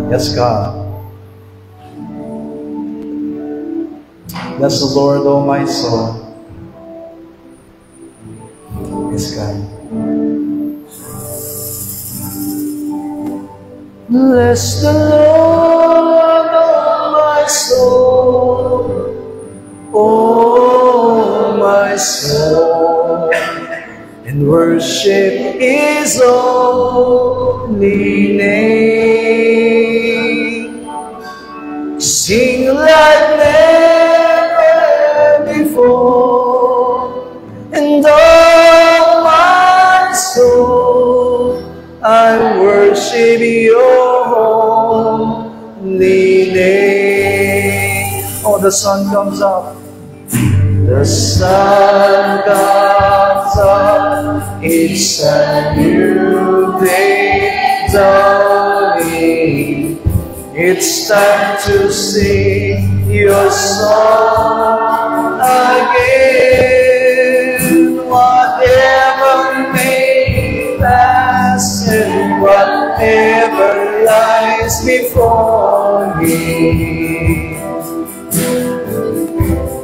Yes, God. Bless the Lord, O my soul. Yes, God. Bless the Lord, O my soul. O my soul. And worship His holy name. Sing like never before, and all my soul I worship Your holy name. Oh, the sun comes up. The sun comes up, it's a new day dawning. It's time to sing Your song again. Whatever may pass and whatever lies before me,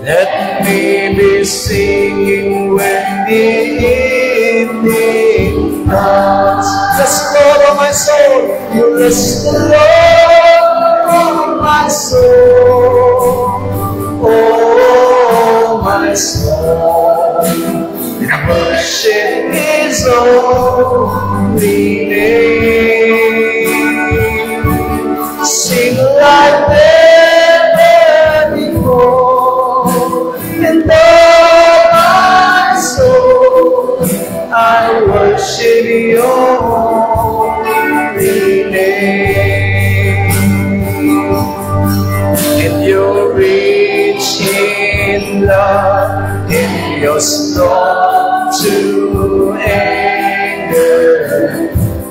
let me be singing when the evening comes. Bless the Lord, O my soul. Bless the Lord, O my soul. Oh, my soul. Worship His holy name. Sing like never before. And all my soul, I worship Your holy name. And You're rich in love, and You're slow to anger.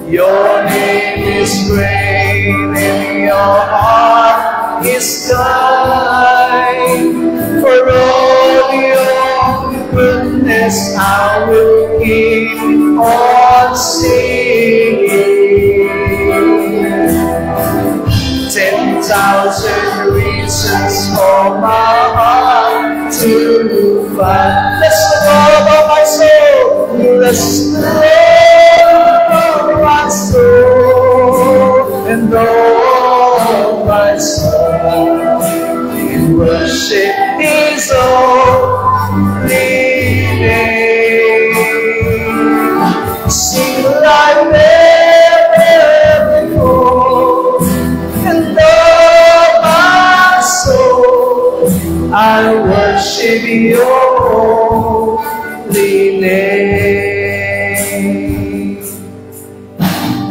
Your name is great, and Your heart is kind. For all Your goodness I will keep on singing. 10,000 reasons for my heart to find. Bless the Lord, O my soul. Bless the Lord, O my soul. And all my soul, worship His holy name. Sing like never before, and all my soul I worship Your holy name.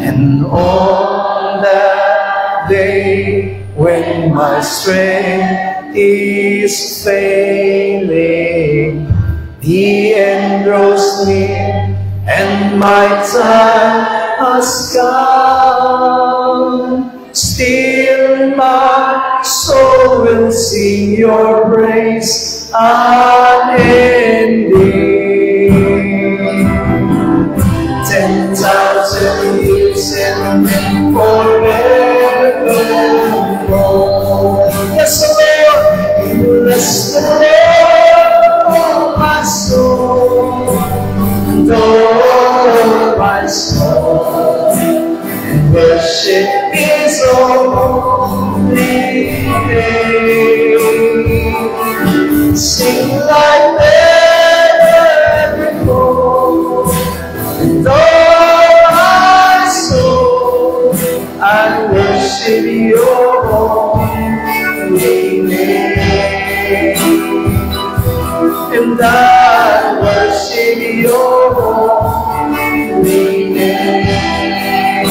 And on that day when my strength is failing, the end draws near, and my time has come. Still my soul will sing Your praise unending. 10,000 years and then forevermore. Yes, Lord. Bless the Lord, oh my soul, and all my soul, and worship His holy name. Sing like never before, and all my soul I worship Your holy name. And I worship Your holy name.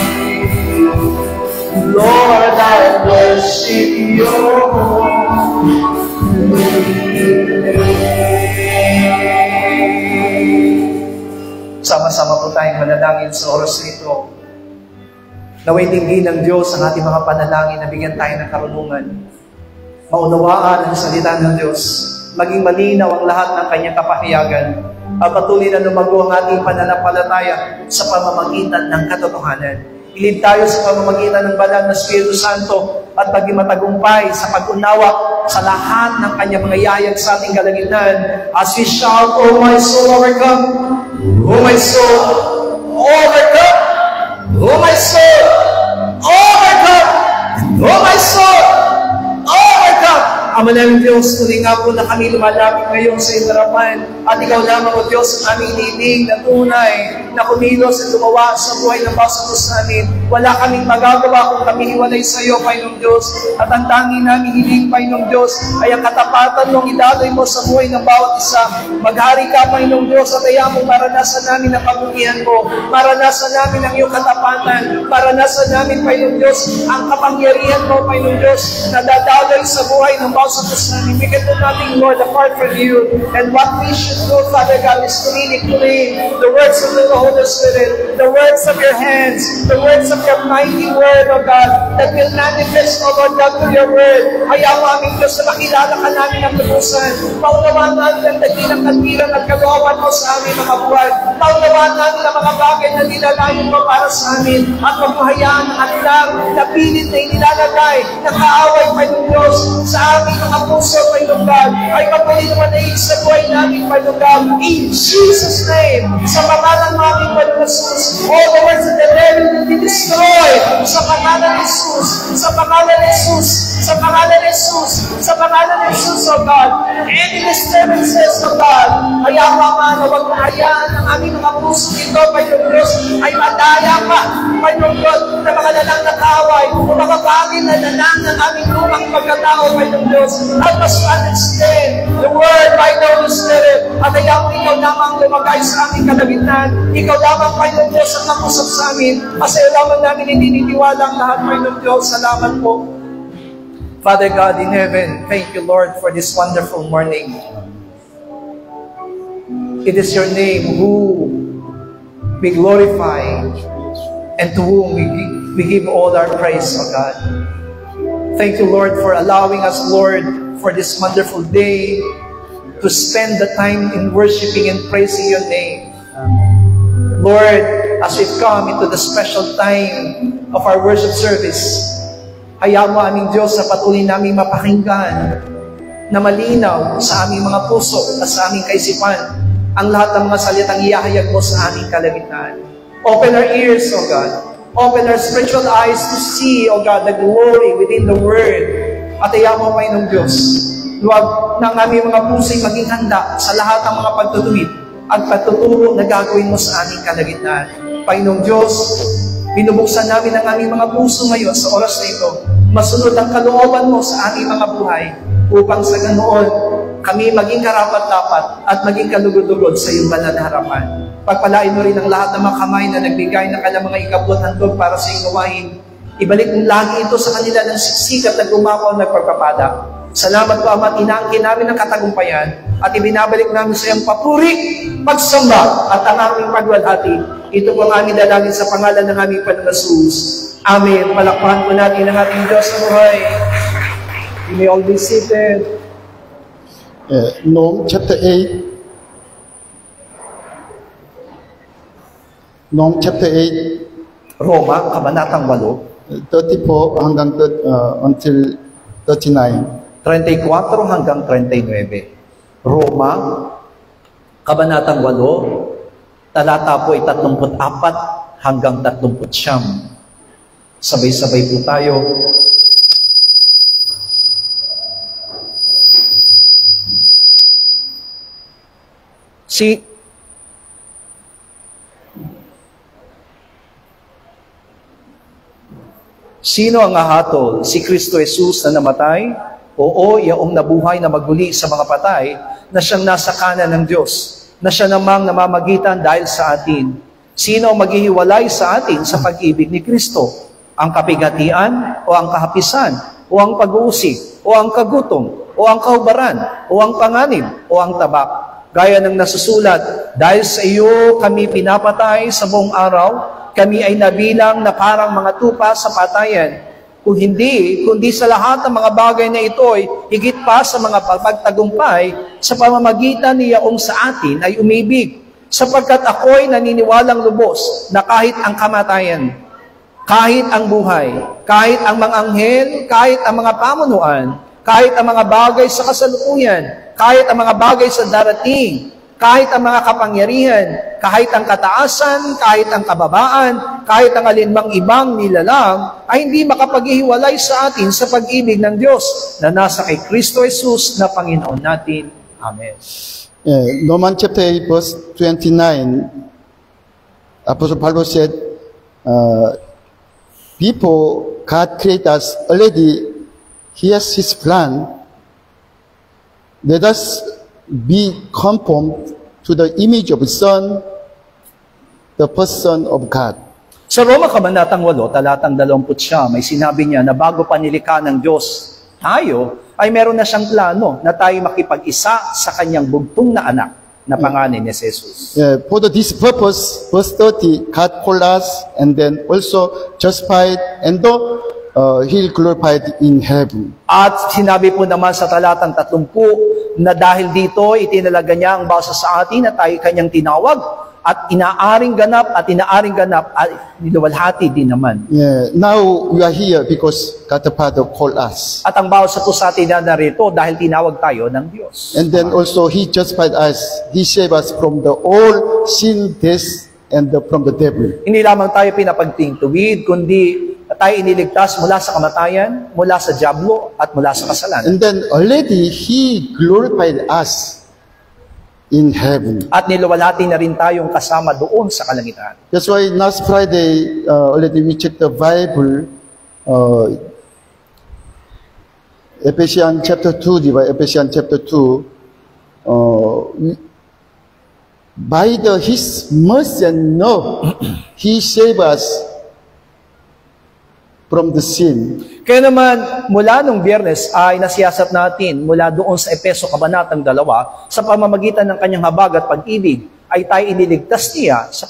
Lord, I worship Your holy name. Sama-sama po tayong manalangin sa oras nito. Naway dinggin ng Diyos ang ating mga panalangin na bigyan tayo ng karunungan. Maunawaan ang salita ng Diyos. Maging malinaw ang lahat ng Kanyang kapahayagan. At patuloy na lumago ang ating pananampalataya sa pamamagitan ng katotohanan. Ilid tayo sa pamamagitan ng banal na Espiritu Santo at maging matagumpay sa pag-unawa sa lahat ng kanyang mga yayag sa ating kalagitnaan. As we shout, "Oh my soul, overcome! Oh my soul, overcome! Oh my soul, overcome! Oh my soul, overcome!" Ama namin Diyos, tuloy nga po na kami lumalapit ngayon sa iyong harapan at ikaw lamang, O Diyos, ang aming iniling na tunay na kumilos at lumawa sa buhay ng bawat namin. Wala kaming magagawa kung kami hiwalay sa iyo, Panginoong Diyos. At ang tanging namin hiling, Panginoong Diyos, ay ang katapatan mong idaloy mo sa buhay ng bawat isa. Maghari ka, Panginoong Diyos, at ayaw mong maranasan namin ang kabutihan mo. Maranasan namin ang iyong katapatan. Maranasan namin, Panginoong Diyos, ang kapangyarihan mo, Panginoong Diyos, na dadaloy sa buhay ng bawat namin. We can do nothing, Lord, apart from you. And what we should do, Father God, is to really claim the words of the Holy Spirit, the words of your hands, the words of your mighty word, O God, that will manifest, O Lord God, through your word. Ayaw aming Diyos na makilala ka namin ang lubusan. Paunawaan namin ang dakilang kandilan at kalooban mo sa aming mga buwan. Paunawaan namin ang mga bagay na nilalayon mo para sa amin at magpahayaan ang atlang na pilit na inilalagay na kaaway, Panginoong Diyos, sa aming mga puso, Panginoong God, ay patuloy na manaig sa buhay namin, Panginoong God. In Jesus' name, sa pangalan ng aming Panginoong Jesus, all the words of the devil will be destroyed. Sa pangalan ni Jesus, sa pangalan ni Jesus, sa pangalan ni Jesus, sa pangalan ni Jesus, O God. Any disturbances, O God, ayaw Ama na huwag mahayaan ang aming mga puso ito, Panginoong Diyos, ay madaya pa, Panginoong God, na mga lalang na kaaway, o mga bagay na lalang ng aming lumang pagkatao, Panginoong Diyos. Help us to understand the word by the Holy Spirit. At ayaw ikaw lamang lumagay sa aming kalagitnaan. Ikaw lamang, Panginoong Diyos, ang nakusap sa amin. Kasi lamang namin ininiwala ang lahat, Panginoong Diyos. Salamat po. Father God in heaven, thank you, Lord, for this wonderful morning. It is your name who we glorify and to whom we give all our praise, O God. Thank you, Lord, for allowing us, Lord, for this wonderful day to spend the time in worshiping and praising your name. Lord, as we've come into the special time of our worship service, hayaan mo aming Diyos na patuloy namin mapakinggan na malinaw sa aming mga puso at sa aming kaisipan ang lahat ng mga salitang iyahayag mo sa aming kalagitnaan. Open our ears, O God. Open our spiritual eyes to see, O God, the glory within the Word. At ayaw mo, Panginoong Diyos, huwag ng aming mga puso'y maging handa sa lahat ng mga pagtutuwid at pagtuturo na gagawin mo sa aming kalagitnaan. Panginoong Diyos, binubuksan namin ang aming mga puso ngayon sa oras na ito. Masunod ang kalooban mo sa aming mga buhay upang sa ganoon kami maging karapat-dapat at maging kalugod-lugod sa iyong banal na harapan. Pagpalain mo rin ang lahat ng mga kamay na nagbigay ng kanilang mga ikabot handog para sa iyong gawain. Ibalik mo lagi ito sa kanila ng siksikat na gumawa ng pagpapada. Salamat po, Ama, inaangkin namin ang katagumpayan at ibinabalik namin sa iyong papuri, pagsamba at ang aming pagwalhati. Ito po ang aming dalangin sa pangalan ng aming Panginoong Jesus. Amen. Palakpakan po natin ang ating Diyos sa buhay. You may all be seated. Psalm chapter 8. Psalm chapter 8. Roma, Kabanatang 8. 34 hanggang until 39. 34 hanggang 39. Roma, Kabanatang 8, talata po ay 34 hanggang 39. Sabay-sabay po tayo. Sino ang ahatol? Si Kristo Jesus na namatay? Oo, yaong nabuhay na magmuli sa mga patay, na siyang nasa kanan ng Diyos, na siya namang namamagitan dahil sa atin. Sino ang maghihiwalay sa atin sa pag-ibig ni Kristo? Ang kapigatian o ang kahapisan o ang pag-uusig o ang kagutom o ang kahubaran o ang panganib o ang tabak? Gaya ng nasusulat, dahil sa iyo kami pinapatay sa buong araw, kami ay nabilang na parang mga tupa sa patayan. Kung hindi, kundi sa lahat ng mga bagay na ito ay higit pa sa mga pagtagumpay sa pamamagitan niyaong sa atin ay umibig. Sapagkat ako'y naniniwalang lubos na kahit ang kamatayan Kahit ang buhay, kahit ang mga anghel, kahit ang mga pamunuan, kahit ang mga bagay sa kasalukuyan, kahit ang mga bagay sa darating, kahit ang mga kapangyarihan, kahit ang kataasan, kahit ang kababaan, kahit ang alinmang ibang nilalang, ay hindi makapaghihiwalay sa atin sa pag-ibig ng Diyos na nasa kay Kristo Jesus na Panginoon natin. Amen. Romans chapter 8, verse 29, Apostle Paul said, before God created us, already He has His plan. Let us be conformed to the image of His Son, the person of God. Sa Roma Kabanatang 8, talatang 20, may sinabi niya na bago pa nilikha ng Diyos tayo, ay meron na siyang plano na tayo makipag-isa sa kanyang bugtong na anak na pangalan ni Jesus. For this purpose, verse 30, God called us and then also justified and though He glorified in heaven. At sinabi po naman sa talatang 30 na dahil dito itinalaga niya ang basa sa atin na tayo kanyang tinawag at inaaring ganap ay niluwalhati din naman. Now we are here because God the Father called us. At ang bawat sa sa atin na narito dahil tinawag tayo ng Diyos. And then also He justified us. He saved us from the all sin, death, and from the devil. Hindi lamang tayo pinapagtingtuwid, kundi tayo iniligtas mula sa kamatayan, mula sa dyablo, at mula sa kasalanan. And then already He glorified us in heaven. At niluwalhati na rin tayong kasama doon sa kalangitan. That's why last Friday, already we checked the Bible, Ephesians chapter 2, di ba? Ephesians chapter 2, by His mercy and love, He saved us from the sin. Kaya naman, mula nung Biyernes ay nasiyasat natin mula doon sa Efeso Kabanatang 2 sa pamamagitan ng kanyang habag at pag-ibig ay tayo iniligtas niya sa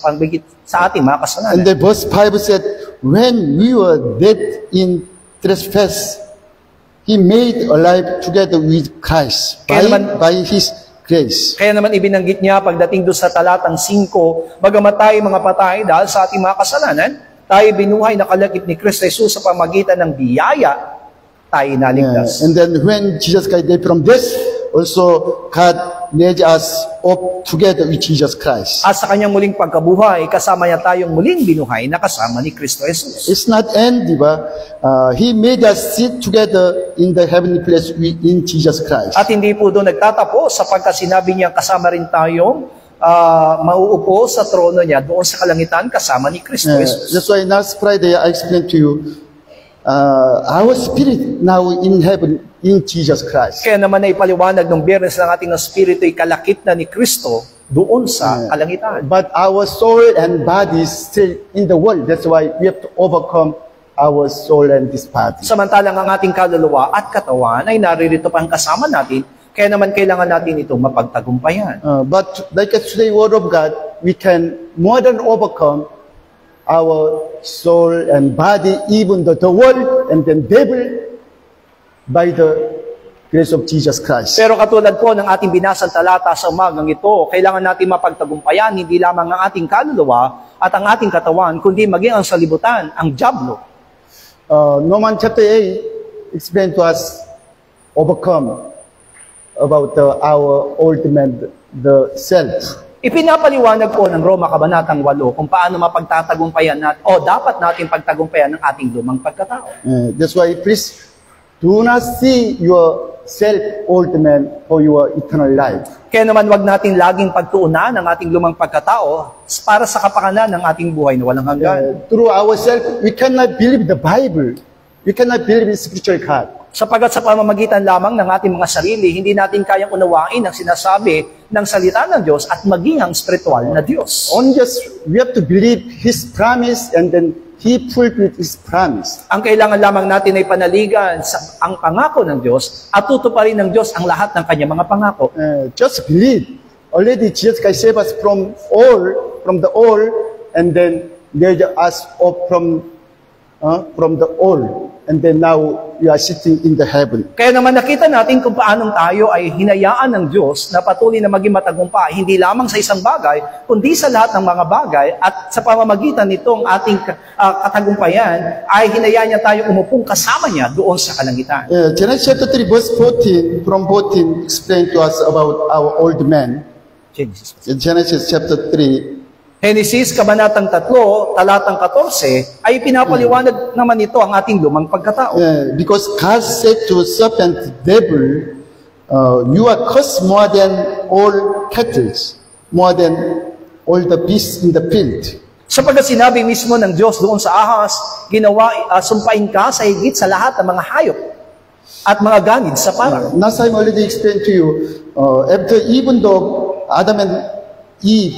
ating mga kasalanan. And the verse 5 said, when we were dead in trespass, He made alive together with Christ by His grace. Kaya naman ibinanggit niya pagdating doon sa talatang 5, bagamat tayo mga patay dahil sa ating mga kasalanan, tayo binuhay na kalagip ni Kristo Jesus sa pamagitan ng biyaya, tayo naligtas. And then when Jesus Christ died from death, also God led us up together with Jesus Christ. At sa kanyang muling pagkabuhay, kasama niya tayong muling binuhay na kasama ni Kristo Jesus. It's not end, di ba? He made us sit together in the heavenly place in Jesus Christ. At hindi po doon nagtatapos sapagkat sinabi niya kasama rin tayong mauupo sa trono niya doon sa kalangitan kasama ni Kristo Jesus. That's why last Friday I explained to you, our spirit now in heaven in Jesus Christ. Kaya naman ay paliwanag ng Biyernes ng ating espiritu ay kalakip na ni Kristo doon sa kalangitan. But our soul and body is still in the world. That's why we have to overcome our soul and this body. Samantalang ang ating kaluluwa at katawan ay naririto pang kasama natin. Kaya naman kailangan natin itong mapagtagumpayan. But like today word of God, we can more than overcome our soul and body, even the world and the devil, by the grace of Jesus Christ. Pero katulad po ng ating binasang talata sa umagang ito, kailangan natin mapagtagumpayan hindi lamang ang ating kaluluwa at ang ating katawan, kundi maging ang salibutan, ang dyablo. Romans chapter 8 explain to us overcome about our old man, the self. Ipinapaliwanag po ng Roma Kabanatang 8 kung paano mapagtatagumpayan natin o dapat natin pagtagumpayan ng ating lumang pagkatao. That's why please do not see yourself old man for your eternal life. Kaya naman wag natin laging pagtuunan ang ating lumang pagkatao para sa kapakanan ng ating buhay na walang hanggan. Through ourselves, we cannot believe the Bible. We cannot believe in spiritual God. Sapagat sa pamamagitan lamang ng ating mga sarili, hindi natin kayang unawain ang sinasabi ng salita ng Diyos at maging ang spiritual na Diyos. Only just we have to believe His promise and then He fulfilled His promise. Ang kailangan lamang natin ay panaligan sa ang pangako ng Diyos at tutuparin ng Diyos ang lahat ng kanyang mga pangako. Just believe. Already Jesus Christ saved us from the all, and then led us up from from the all. And then now we are sitting in the heaven. Kaya naman nakita natin kung paanong tayo ay hinayaan ng Diyos na patuloy na maging matagumpay, hindi lamang sa isang bagay, kundi sa lahat ng mga bagay, at sa pamamagitan nitong ating katagumpayan, ay hinayaan niya tayo umupong kasama niya doon sa kalangitan. Genesis chapter 3 verse 14, from 14, explain to us about our old man. Genesis chapter 3, Genesis, Kabanatang 3, Talatang 14, ay pinapaliwanag naman ito ang ating lumang pagkatao. Because God said to serpent, devil, you are cursed more than all cattle, more than all the beasts in the field. Sapagkat sinabi mismo ng Diyos doon sa ahas, sumpain ka sa higit sa lahat ng mga hayop at mga ganid sa parang. Last time I already explained to you, after even though Adam and Eve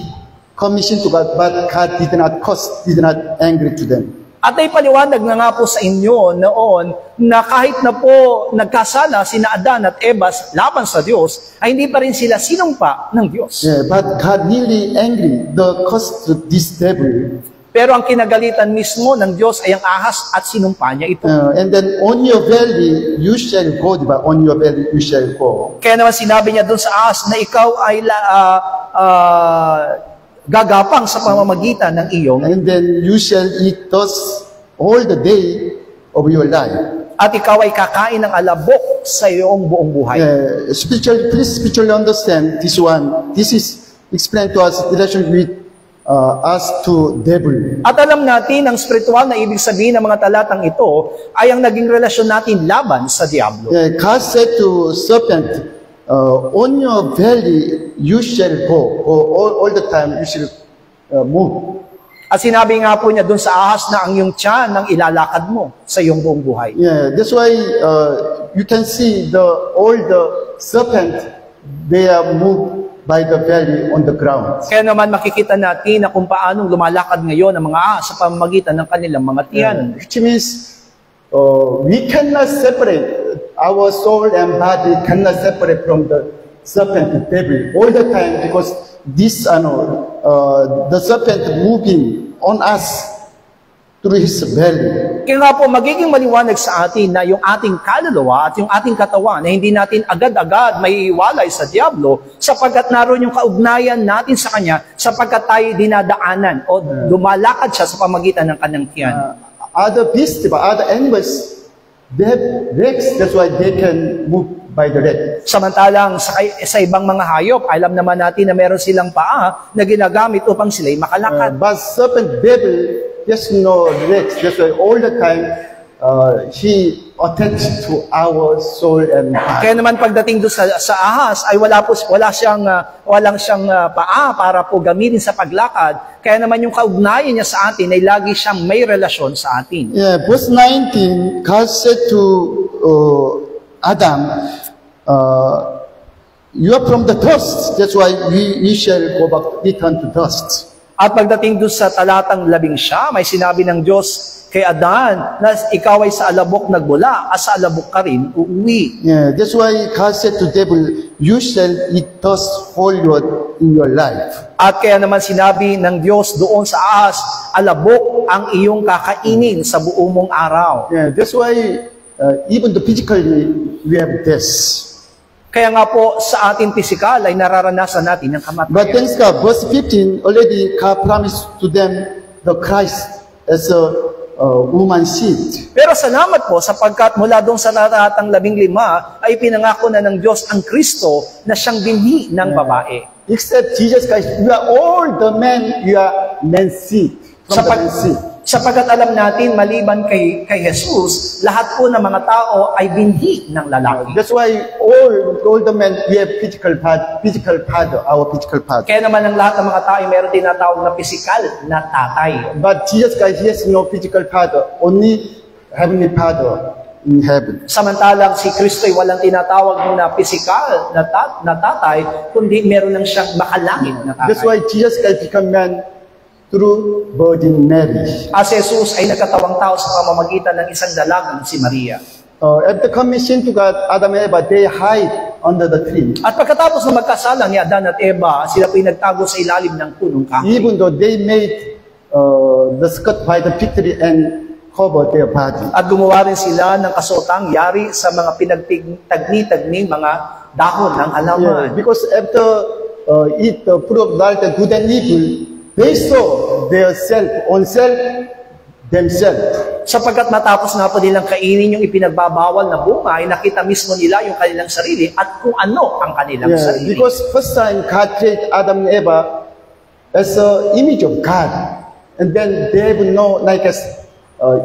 commission to God, but God did not curse, did not angry to them. At ay paliwanag na nga po sa inyo noon na kahit na po nagkasala sina Adan at Eva laban sa Diyos, ay hindi pa rin sila sinumpa ng Diyos. But God really angry, the curse to this devil. Pero ang kinagalitan mismo ng Diyos ay ang ahas at sinumpa niya ito. And then on your belly you shall go, diba? On your belly you shall go. Kaya naman sinabi niya doon sa ahas na ikaw ay gagapang sa pamamagitan ng iyong, and then you shall eat dust all the day of your life. At ikaw ay kakain ng alabok sa iyong buong buhay. Please spiritually understand this one. This is explained to us in relation with us to devil. At alam natin ang spiritual na ibig sabihin ng mga talatang ito ay ang naging relasyon natin laban sa diablo. God said to serpent, on your belly you shall go, all the time you shall move. At sinabi nga po niya doon sa ahas na ang iyong tiyan ang ilalakad mo sa iyong buong buhay. That's why you can see all the serpent, they are moved by the belly on the ground. Kaya naman makikita natin na kung paanong lumalakad ngayon ang mga ahas sa pamamagitan ng kanilang mga tiyan. Which means we cannot separate. Our soul and body cannot separate from the serpent and devil all the time, because this, the serpent moving on us through his belly. Kaya nga po, magiging maliwanag sa atin na yung ating kaluluwa at yung ating katawan na hindi natin agad-agad maiiwalay sa diablo sapagkat naroon yung kaugnayan natin sa kanya sapagkat tayo dinadaanan o lumalakad siya sa pamagitan ng kanyang tiyan. Other beasts, other animals, they have legs, that's why they can move by the leg. Samantalang sa ibang mga hayop, alam naman natin na meron silang paa na ginagamit upang sila'y makalakad. But serpent devil, there's no legs, that's why all the time he attached to our soul and body. Kaya naman pagdating doon sa ahas ay walang siyang paa para po gamitin sa paglakad. Kaya naman yung kaugnayan niya sa atin ay lagi siyang may relasyon sa atin. Verse 19, God said to Adam, you are from the dust, that's why we shall go back, return to dust. At pagdating doon sa talatang 11, may sinabi ng Diyos kay Adan na ikaw ay sa alabok nagbula, at sa alabok ka rin uuwi. That's why God said to devil, you shall eat dust in your life. At kaya naman sinabi ng Diyos doon sa ahas, alabok ang iyong kakainin sa buong mong araw. That's why even the physically we have this. Kaya nga po sa ating pisikal ay nararanasan natin ang kamatayan. But thanks God, verse 15, already God promised to them the Christ as a woman seed. Pero salamat po sapagkat mula doon sa talatang 15 ay pinangako na ng Diyos ang Kristo na siyang binhi ng babae. Except Jesus Christ, we are all the men, we are men seed. Sapagkat alam natin, maliban kay Jesus, lahat po ng mga tao ay binhi ng lalaki. That's why all the men, we have physical father, our physical father. Kaya naman ang lahat ng mga tao ay meron tinatawag na physical na tatay. But Jesus Christ, he has no physical father, only heavenly father in heaven. Samantalang si Kristo ay walang tinatawag na physical na tatay, kundi meron lang siyang makalangit na tatay. That's why Jesus Christ became man through Virgin Mary. Si Jesus ay nagkatawang tao sa pamamagitan ng isang dalagang si Maria. At the commission to God, Adam and Eva, they hide under the tree. At pagkatapos na magkasala ni Adan at Eva, sila po'y nagtago sa ilalim ng punong kahoy. Even though they made the skirt by the fig tree and cover their body. At gumawa rin sila ng kasuotang yari sa mga pinagtagni-tagni mga dahon ng halaman. Because after eat the fruit of knowledge of good and evil, they saw their own self, themselves. Sapagkat matapos nga po nilang kainin yung ipinagbabawal na bunga, ay nakita mismo nila yung kanilang sarili at kung ano ang kanilang sarili. Because first time God created Adam and Eva as an image of God, and then they have no like as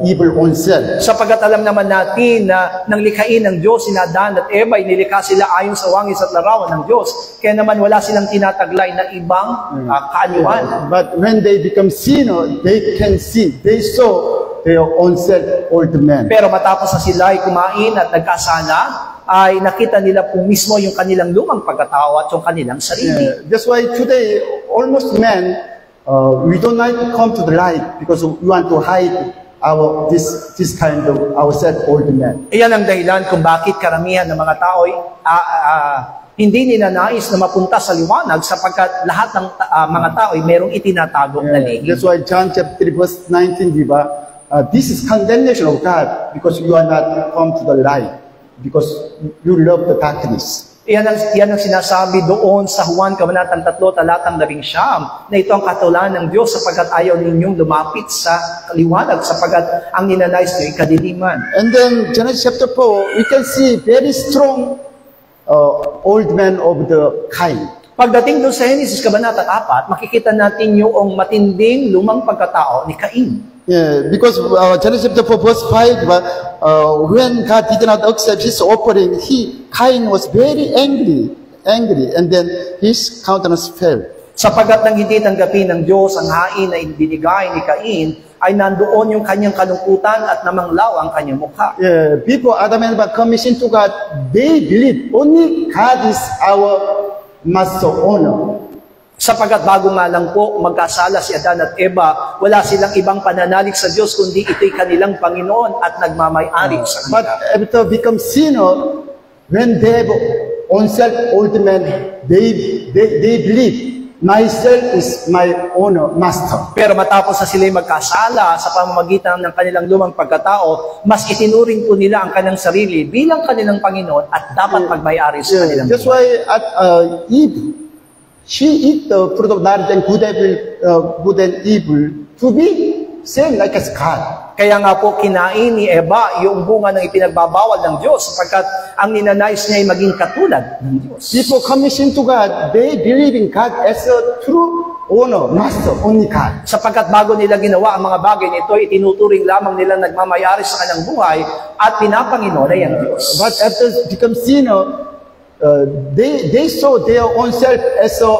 evil own self. Sapagkat alam naman natin na nang likhain ng Diyos si Adan at Eva, nilikha sila ayon sa wangis at larawan ng Diyos. Kaya naman wala silang tinataglay na ibang kaanyuan. But when they become sinner, they can see, they saw their own self, old man. Pero matapos na sila ay kumain at nagkasala, ay nakita nila po mismo yung kanilang lumang pagkatao at yung kanilang sarili. That's why today, almost men, we don't like to come to the light because we want to hide this kind of ourselves, old man. Iyan ang dahilan kung bakit karamihan ng mga tao ay hindi nila nais na mapunta sa liwanag sapagkat lahat ng mga tao ay merong itinatagong na lihim. That's why John chapter 3 verse 19, diba? This is condemnation of God because you are not come to the light because you love the darkness. Yan ang sinasabi doon sa Juan Kabanatang 3, talatang 19, na ito ang katulan ng Diyos sapagkat ayaw ninyong lumapit sa liwanag sapagkat ang ninanais nyo ay kadiliman. And then Genesis chapter 4, we can see very strong old man of the Cain. Pagdating doon sa Genesis Kabanata 4, makikita natin yung matinding lumang pagkatao ni Cain. Yeah, because Genesis chapter 4 verse 5, when God did not accept his offering, Cain was very angry, and then his countenance fell. Sapagkat nang hindi tanggapin ng Diyos ang hain na ibinigay ni Cain, ay nandoon yung kanyang kalungkutan at namanglaw ang kanyang mukha. Yeah, before Adam and Eve commission to God, they believe only God is our master owner. Sapagkat bago nga lang po magkasala si Adan at Eva, wala silang ibang pananalig sa Diyos kundi ito'y kanilang Panginoon at nagmamay-ari sa kanila. But after become sinner, when they have own self, old man, they believe myself is my owner, master. Pero matapos na sila'y magkasala sa pamamagitan ng kanilang lumang pagkatao, mas itinuring po nila ang kanilang sarili bilang kanilang Panginoon at dapat magmay-ari sa kanilang That's why at Eve, she eat the fruit of knowledge and good and evil to be same like as God. Kaya nga po kinain ni Eva yung bunga ng ipinagbabawal ng Diyos sapagkat ang ninanais niya ay maging katulad ng Diyos. People commission to God, they believe in God as a true owner, master, only God. Sapagkat bago nila ginawa ang mga bagay nito, itinuturing lamang nila nagmamayari sa kanyang buhay at pinapanginoon ay ang Diyos. But after become sinner, they saw their own self as a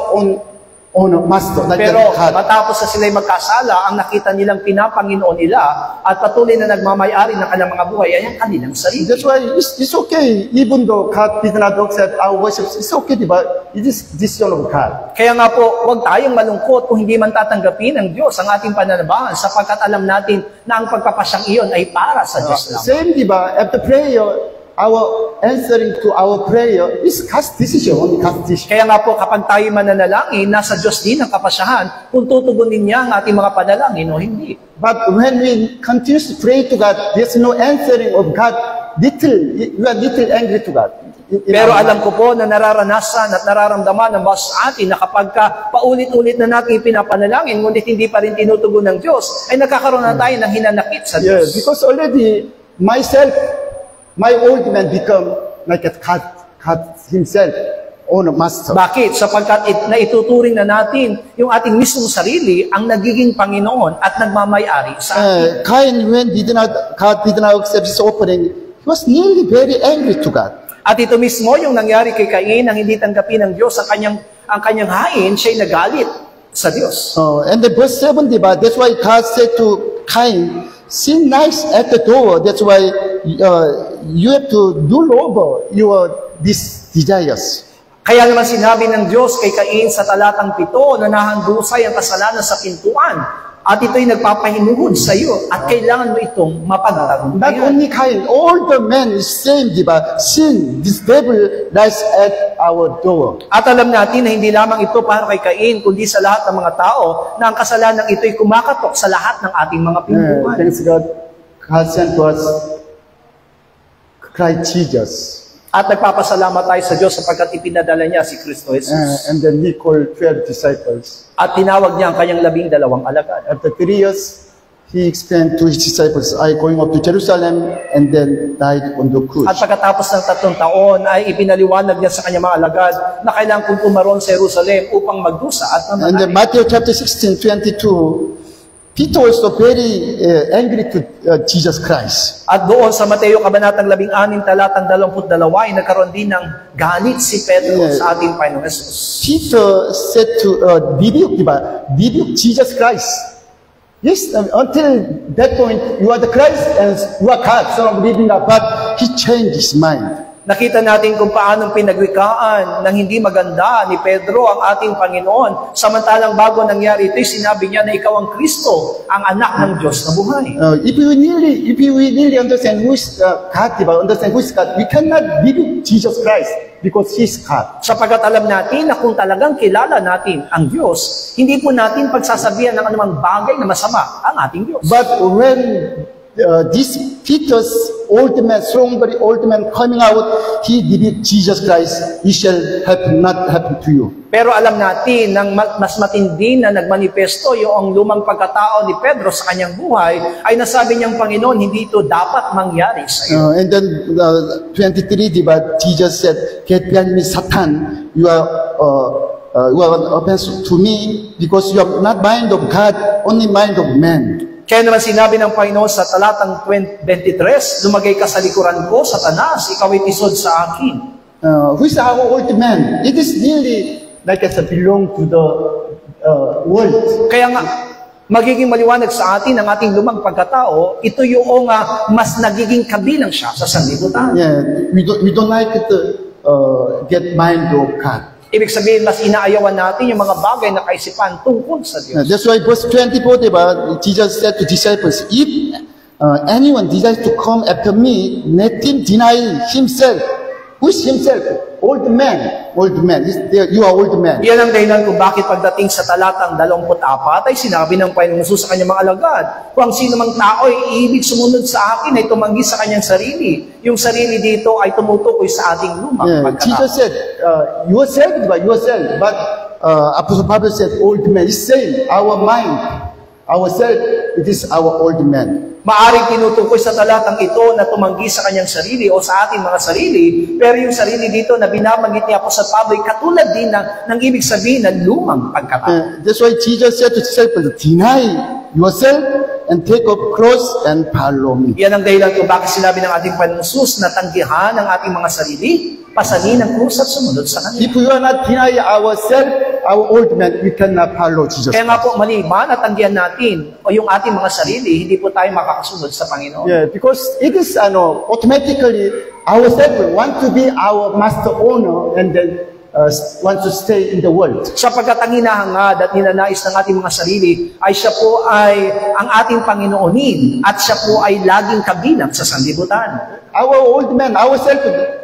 owner, master. Like pero matapos na sila'y magkasala, ang nakita nilang pinapanginoon nila at patuloy na nagmamayari ng kanilang mga buhay ay ang kanilang sarili. That's why it's okay, even though God did not accept our worship, it's okay, but it is decision of God. Kaya nga po, huwag tayong malungkot kung hindi man tatanggapin ng Diyos ang ating pananabahan sapagkat alam natin na ang pagpapasyang iyon ay para sa Diyos lang. Same, diba? After prayer, our answering to our prayer is God's decision, only God's decision. Kaya nga po, kapag tayo mananalangin, nasa Diyos din ang kapasyahan kung tutugunin niya ang ating mga panalangin o hindi. But when we continue to pray to God, there's no answering of God. We are little angry to God. Pero alam ko po na nararanasan at nararamdaman ng bawat sa atin na kapag paulit-ulit na natin pinapanalangin, ngunit hindi pa rin tinutugon ng Diyos, ay nagkakaroon na tayo ng hinanakit sa Diyos. Yeah, because already myself, my old man become like a God himself, owner, master. Bakit? Sapagkat naituturing na natin yung ating mismong sarili ang nagiging Panginoon at nagmamayari sa atin. Cain, when God did not accept his offering, he was nearly very angry to God. At ito mismo yung nangyari kay Cain, nang hindi tanggapin ng Diyos ang kanyang hain, siya'y nagalit sa Diyos. And the verse 7, diba? That's why God said to Cain, sin lies at the door. That's why you have to rule over these desires. Kaya naman sinabi ng Diyos kay Cain sa talatang 7 na nahandusay ang kasalanan sa pintuan at ito'y nagpapahinuhod sa iyo at kailangan mo itong mapagtagumpayan. Not only Cain, all the men is same, diba? Sin, this devil lies at our door. At alam natin na hindi lamang ito para kay Cain, kundi sa lahat ng mga tao na ang kasalanan ito'y kumakatok sa lahat ng ating mga pintuan. Thanks God, God sent to us Christ Jesus. At nagpapasalamat tayo sa Diyos sapagkat ipinadala niya si Kristo Jesus. And then he called 12 disciples. At tinawag niya ang kanyang 12 alagad. After 3 years, he explained to his disciples, I going up to Jerusalem, and then died on the cross. At pagkatapos ng 3 taon ay ipinaliwanag niya sa kanyang mga alagad na kailangan kong pumaroon sa Jerusalem upang magdusa at And then mamatay. Matthew chapter 16:22, Peter was so very angry to Jesus Christ. At doon sa Mateo Kabanatang 16, talatang 22 ay nagkaroon din ng galit si Pedro sa ating Panginoong Jesus. Peter said to rebuke Jesus Christ. Yes, until that point, you are the Christ and you are God, son of living God. But he changed his mind. Nakita natin kung paano pinagwikaan ng hindi maganda ni Pedro ang ating Panginoon. Samantalang bago nangyari ito, sinabi niya na ikaw ang Kristo, ang anak ng Diyos na buhay. If we really understand who is God, understand who is God, we cannot rebuke Jesus Christ because He is God. Sapagkat alam natin na kung talagang kilala natin ang Diyos, hindi po natin pagsasabihan ng anumang bagay na masama ang ating Diyos. But when this Peter's old man, strong, very old man coming out, he rebuked Jesus Christ. He shall not happen to you. Pero alam natin nang mas matindi na nagmanifesto yung lumang pagkatao ni Pedro sa kanyang buhay, ay nasabi niyang Panginoon, hindi ito dapat mangyari sa iyo. And then 23, Jesus said, "Get behind me, Satan! You are an offense to me because you are not mind of God, only mind of man." Kaya naman sinabi ng Panginoon sa talatang 23, lumagay ka sa likuran ko, Satanas, ikaw ay tisod sa akin. Who is our old man? It is really like as belong to the world. Kaya nga, magiging maliwanag sa atin ang ating lumang pagkatao, ito yung mas nagiging kabilang siya sa sanlibutan. Yeah, we don't like to get mind of God. Ibig sabihin, mas inaayawan natin yung mga bagay na kaisipan tungkol sa Diyos. That's why verse 24, Jesus said to disciples, if anyone desires to come after me, let him deny himself. Who is himself? Old man. Old man. You are old man. Yan ang dahilan kung bakit pagdating sa talatang 24 ay sinabi ng Panginoong Jesus sa kanyang mga alagad, kung ang sino mang tao ay ibig sumunod sa akin ay tumanggi sa kanyang sarili. Yung sarili dito ay tumutukoy sa ating lumang pagkatao. Jesus said, yourself, but Apostle Paul said, old man. He's saying, our mind, ourself, it is our old man. Maaring tinutukoy sa talatang ito na tumanggi sa kanyang sarili o sa ating mga sarili, pero yung sarili dito na binabanggit ni Apostol Pablo ay katulad din ng ibig sabihin ng lumang pagkatao. That's why Jesus said to disciples, deny yourself and take up cross and follow me. Yan ang dahilan kung bakit sinabi ng ating Panginoong Jesus na tanggihan ang ating mga sarili, pasanin ang krus at sumunod sa Kanya. If we are not deny ourselves, our old man, we cannot follow Jesus. Kaya nga po, maliban at tanggihan natin o yung ating mga sarili, hindi po tayo makakasunod sa Panginoon. Yeah, because it is automatically ourselves want to be our master owner and then want to stay in the world. Sapagkat ang hinahangad at ninanais ng ating mga sarili ay siya po ay ang ating Panginoonin at siya po ay laging kabilang sa sanlibutan. Our old man, ourselves,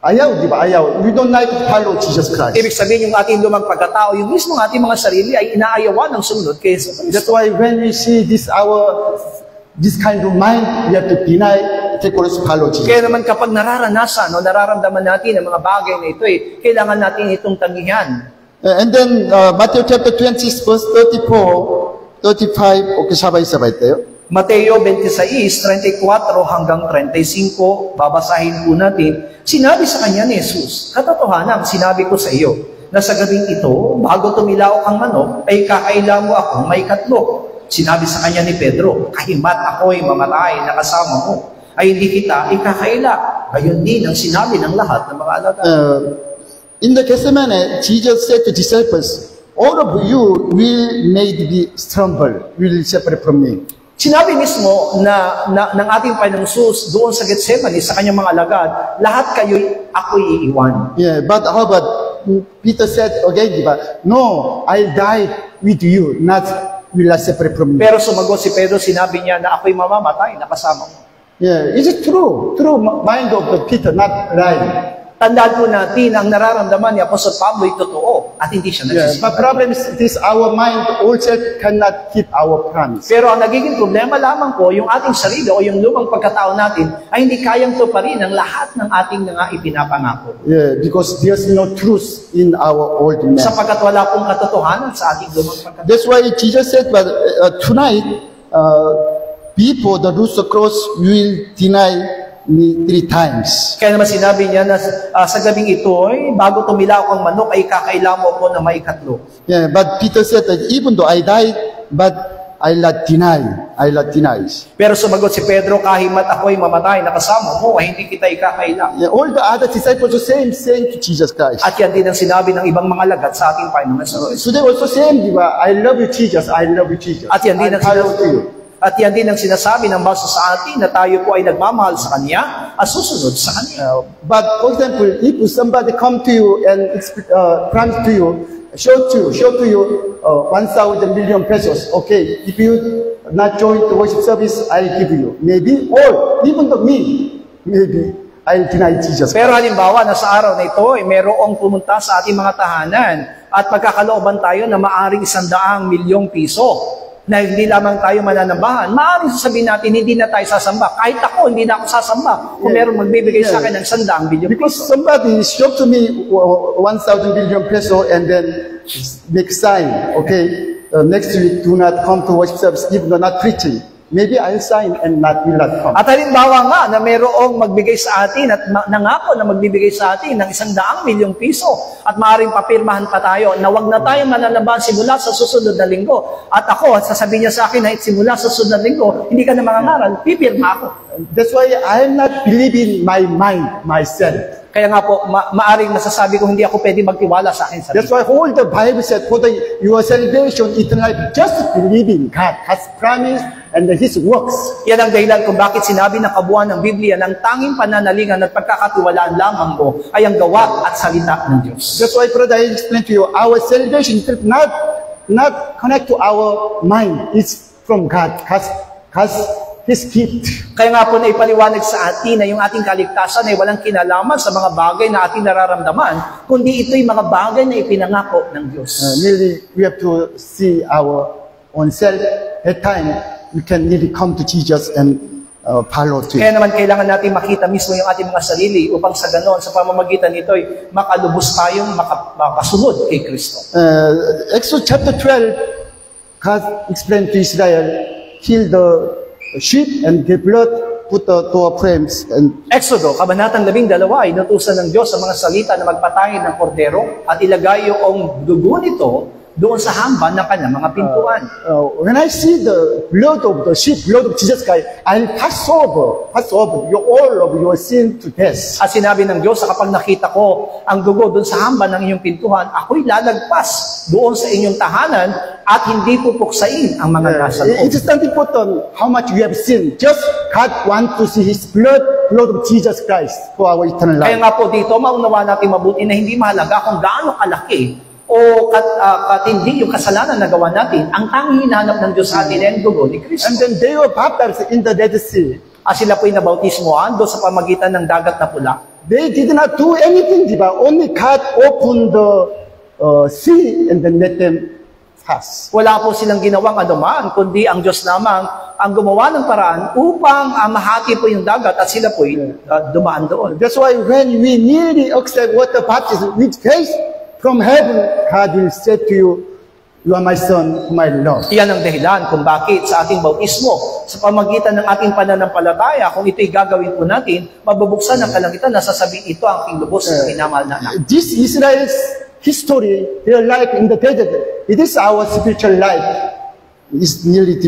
ayaw, di ba? Ayaw. We don't like to follow Jesus Christ. Ibig sabihin yung ating lumang pagkatao, yung mismo ating mga sarili ay inaayawan ng sumunod kay Jesus Christ. That's why when we see this kind of mind, we have to deny, take us follow Jesus. Kaya naman kapag nararanasan o nararamdaman natin ang mga bagay na ito, kailangan natin itong tanggihan. And then Matthew chapter 20, verse 34, 35, okay, sabay-sabay tayo. Mateo 26, 34 hanggang 35, babasahin po natin. Sinabi sa kanya ni Jesus, katotohanan, sinabi ko sa iyo, na sa gabing ito, bago tumilaok ang manok, ay kakaila mo akong may katlo. Sinabi sa kanya ni Pedro, kahimat ako'y mamatay na kasama mo, ay hindi kita ikakaila. Gayon din ang sinabi ng lahat ng mga alagad. In the Gethsemane, Jesus said to disciples, all of you will be stumble, will separate from me. Sinabi mismo ng ating Panginoong Jesus doon sa Gethsemane, sa kanyang mga alagad, lahat kayo'y ako'y iiwan. Yeah, but how about Peter said, okay, diba? No, I'll die with you, not will I separate from you. Pero sumagot si Pedro, sinabi niya na ako'y mamamatay, nakasama mo. Yeah, is it true? True mind of the Peter, not right. Tandaan po natin, ang nararamdaman ni Apostol Pablo ay totoo at hindi siya Yeah, but nagsisimula. problem is this: our mind also cannot keep our promise. Pero ang nagiging problema lamang po, yung ating sarili o yung lumang pagkatao natin ay hindi kayang tuparin ang lahat ng ating mga ipinapangako. Yeah, because there's no truth in our old man. Sapagkat wala pong katotohanan sa ating lumang pagkatao. That's why Jesus said, but tonight, before the rooster cross, you will deny me 3 times. Kaya naman sinabi niya na sa gabing ito, ay bago tumilaw ang manok ay kakaila mo ko na maikatlo. Yeah, but Peter said that even though I died, but I'll not deny. I'll not deny. Pero sumagot si Pedro, kahimat ako'y mamatay na kasama mo, ay hindi kita ikakaila. Yeah, all the other disciples the same saying to Jesus Christ. At yan din ang sinabi ng ibang mga lagat sa ating Panginoon. So they also saying, I love you, Jesus. I love you, Jesus. At yan din I ang follow to you. At yan din ang sinasabi ng baso sa atin na tayo po ay nagmamahal sa Kanya at susunod sa Kanya. But for example, if somebody come to you and promise to you, show to you 1,000 million pesos, okay, if you not join the worship service, I'll give you. Maybe, or even to me, maybe I'll deny Jesus. Pero halimbawa, na sa araw na ito, ay merong pumunta sa ating mga tahanan at pagkakalooban tayo na maaring 100 milyong piso na hindi lamang tayo mananambahan, maaaring sasabihin natin, hindi na tayo sasamba. Kahit ako, hindi na ako sasamba. Kung meron magbibigay sa akin ng 100 milyong Because piso. somebody showed to me 1,000 million peso and then make sign, okay, next week do not come to worship service if you're not preaching. Maybe I'll sign and will not come. At halimbawa nga na mayroong magbigay sa atin at nangako na magbibigay sa atin ng 100 milyong piso at maaaring papirmahan pa tayo na wag na tayo mananabahan simula sa susunod na linggo. At ako, sasabihin niya sa akin na simula sa susunod na linggo, hindi ka na mangangaral, pipirma ako. That's why I'm not believing my mind, myself. Kaya nga po, maaring nasasabi ko hindi ako pwede magtiwala sa akin sarili. That's why all the Bible said for your salvation, eternal life, just believing God has promised and His works. Yan ang dahilan kung bakit sinabi ng kabuuan ng Biblia ng tanging pananalingan at pagkakatiwalaan lamang mo ay ang gawa at salita ng Diyos. That's why, brother, I explained to you, our salvation is not connect to our mind. It's from God. Has His gift. Kaya nga po na ipaliwanag sa atin na yung ating kaligtasan ay walang kinalaman sa mga bagay na ating nararamdaman, kundi ito'y mga bagay na ipinangako ng Diyos. Really, we have to see our own self. At time, we can really come to Jesus and follow to Kaya naman kailangan natin makita mismo yung ating mga sarili upang sa ganon, sa pamamagitan nito'y makalubos tayong makasunod kay Kristo. Exodus chapter 12, God explained to Israel, kill the sheep and give blood, put the door frames. And Exodo, kabanatang 12 ay inutusan ng Diyos sa mga salita na magpatay ng kordero at ilagay yung dugo nito doon sa hamban ng kanyang mga pintuan. when I see the blood of the sheep, blood of Jesus Christ, I'll pass over all of your sin to death. At sinabi ng Diyos, kapag nakita ko ang dugo doon sa hamban ng inyong pintuan, ako'y lalagpas doon sa inyong tahanan at hindi pupuksain ang mga nasa loob. It is not important how much you have sinned. Just God wants to see His blood of Jesus Christ for our eternal Kaya life. nga po dito, maunawa natin mabuti na hindi mahalaga kung gaano kalaki o katindi yung kasalanan na gawa natin. Ang tanging hinahanap ng Diyos sa atin ay ang dugo ni Kristo. And then they were baptized in the Dead Sea. At sila po'y nabautismoan doon sa pamagitan ng dagat na pula. They did not do anything, diba? Only God opened the sea and then let them pass. Wala po silang ginawang anuman, kundi ang Diyos lamang ang gumawa ng paraan upang mahati po yung dagat at sila po'y dumaan doon. That's why when we nearly accept water baptism with faith from heaven, God will say to you, you are my son, whom I love. Iyan ang dahilan kung bakit sa ating bautismo, sa pamagitan ng ating pananampalataya, kung ito'y gagawin po natin, mabubuksan ng kalangitan na sasabihin ito ang aking lubos na minamahal na anak. This Israel's history, their life in the desert, it is our spiritual life. Is nearly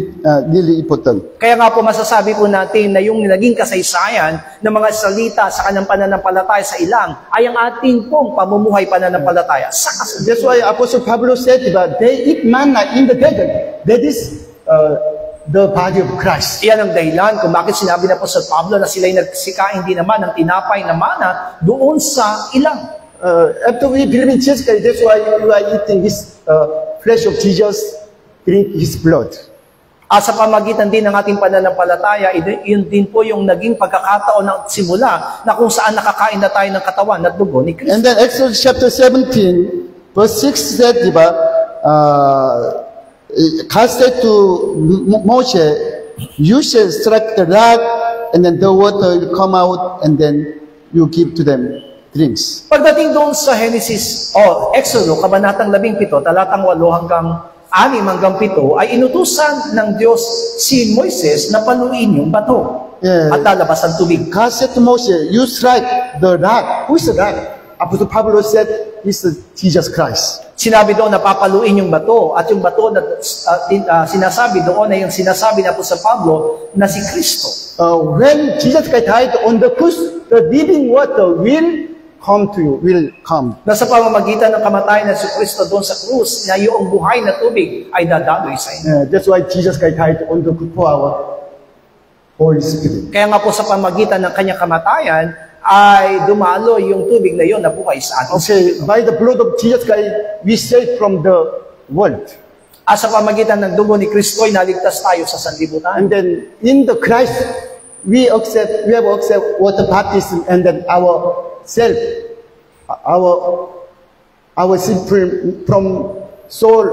important. Kaya nga po masasabi po natin na yung naging kasaysayan ng mga salita sa kanyang pananampalataya sa ilang ay ang ating pong pamumuhay pananampalataya sa kasunod. That's why Apostle Pablo said that they eat manna in the desert. That is the body of Christ. Iyan ang dahilan kung bakit sinabi na po sa Pablo na sila'y nagsikain din naman ng tinapay na mana doon sa ilang. After we believe in Jesus Christ, that's why you are eating His flesh of Jesus, drink His blood. At sa pamagitan din ng ating pananampalataya, yun din po yung naging pagkakataon ng simula na kung saan nakakain na tayo ng katawan at dugo ni Kristo. And then Exodus chapter 17, verse 6 said, diba, God said to Moshe, you shall strike the rock, and then the water will come out, and then you give to them drinks. Pagdating doon sa Genesis, Exodo, kabanatang 17, talatang 8 hanggang 6 hanggang 7, ay inutusan ng Diyos si Moises na paluin yung bato at lalabas ang tubig. God said to Moshe, you strike the rock. Who is the rock? Apostle Pablo said, it's Jesus Christ. Sinabi doon na papaluin yung bato, at yung bato na sinasabi doon ay yung sinasabi na po sa Pablo na si Kristo. When Jesus Christ died on the cross, the living water will come to you, will come. Na sa pamamagitan ng kamatayan ng si Kristo doon sa krus, na yung buhay na tubig ay dadaloy sa inyo. That's why Jesus Christ died on the cross for our Holy Spirit. Kaya nga po sa pamamagitan ng kanyang kamatayan, ay dumalo yung tubig na yun na buhay sa atin. Okay, by the blood of Jesus Christ, we saved from the world. At sa pamagitan ng dugo ni Kristo ay naligtas tayo sa sanlibutan. And then in the Christ, we have accept water baptism, and then our sinful from soul,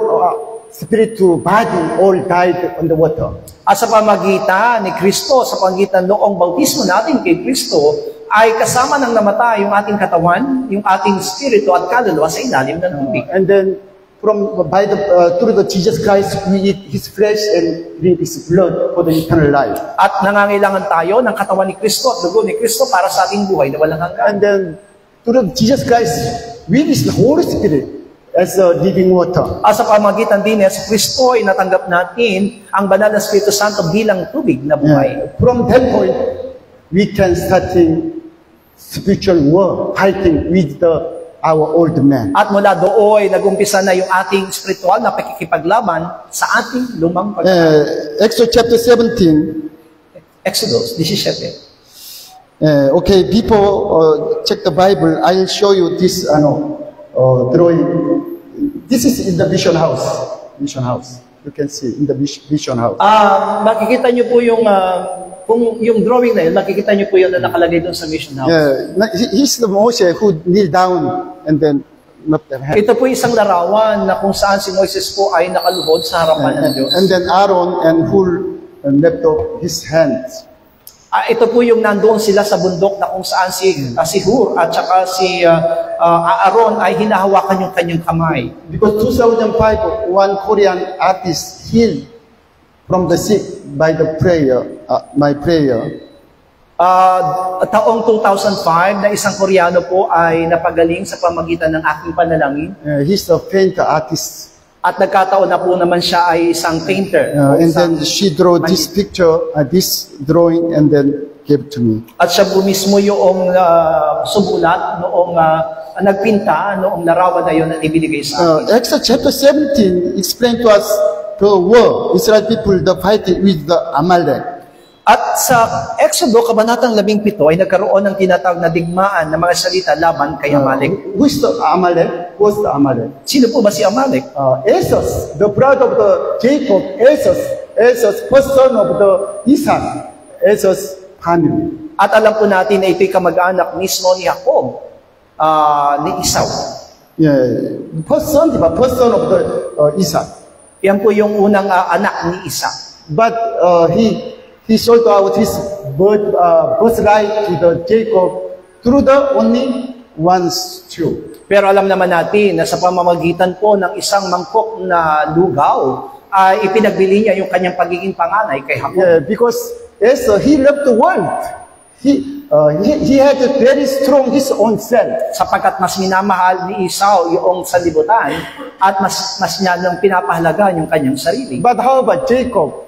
spirit to body, all died on the water. At sa pamagitan ni Kristo, sa pamagitan noong bautismo natin kay Kristo, ay kasama ng namatay yung ating katawan, yung ating spirito at kaluluwa sa ilalim ng tubig. And then through the Jesus Christ, we eat His flesh and drink His blood for the eternal life. At nangangailangan tayo ng katawan ni Kristo at dugo ni Kristo para sa ating buhay na walang hanggan. And then through Jesus Christ, we receive the Holy Spirit as a living water. At sa pamagitan din ni Kristo ay natanggap natin ang banal na Espiritu Santo bilang tubig na buhay. From that point, we can starting spiritual war, fighting with our old man. At mula doon, nag-umpisa na yung ating spiritual na pakikipaglaban sa ating lumang pagkakas. Exodus chapter 17. Exodus 17. Okay, before check the Bible, I'll show you this drawing. This is in the mission house. Mission house. You can see in the mission house. Makikita niyo po yung kung yung drawing na yun, makikita niyo po yun na nakalagay doon sa mission house. He's the Moshe who kneel down and then lift their hand. Ito po isang larawan na kung saan si Moises po ay nakaluhod sa harapan ng Diyos. And then Aaron and Hur lift up his hands. Ito po yung nandoon sila sa bundok na kung saan si Hur at saka si Aaron ay hinahawakan yung kanyang kamay. Because 2005, one Korean artist healed from the sick by the prayer, my prayer. Taong 2005 na isang Koreano po ay napagaling sa pamagitan ng aking panalangin. He's a painter artist. At nagkataon na po naman siya ay isang painter. And then she drew this picture, this drawing, and then gave to me. At siya po mismo yung sumulat noong nagpinta noong larawan na yun at ibinigay sa akin. Exodus chapter 17 explained to us the war, Israel people, the fighting with the Amalek. At sa Exodo, kabanatang 17 ay nagkaroon ng tinatawag na digmaan ng mga salita laban kay Amalek. Who is the Amalek? Who's the Amalek? Sino po ba si Amalek? Esau, the brother of the Jacob, Esau, first son of the Isaac, Esau's family. At alam po natin na ito'y kamag-anak mismo ni Jacob, ni Esau. Yeah, first son of the Isaac. Yan po yung unang anak ni Isaac. But he sold out his birthright to the Jacob through the only one stew. Pero alam naman natin na sa pamamagitan po ng isang mangkok na lugaw, ay ipinagbili niya yung kanyang pagiging panganay kay Jacob. Yeah, because he loved the world. He had a very strong his own self. Sapagkat mas minamahal ni Esau yung sanlibutan at mas niya nang pinapahalagaan yung kanyang sarili. But how about Jacob?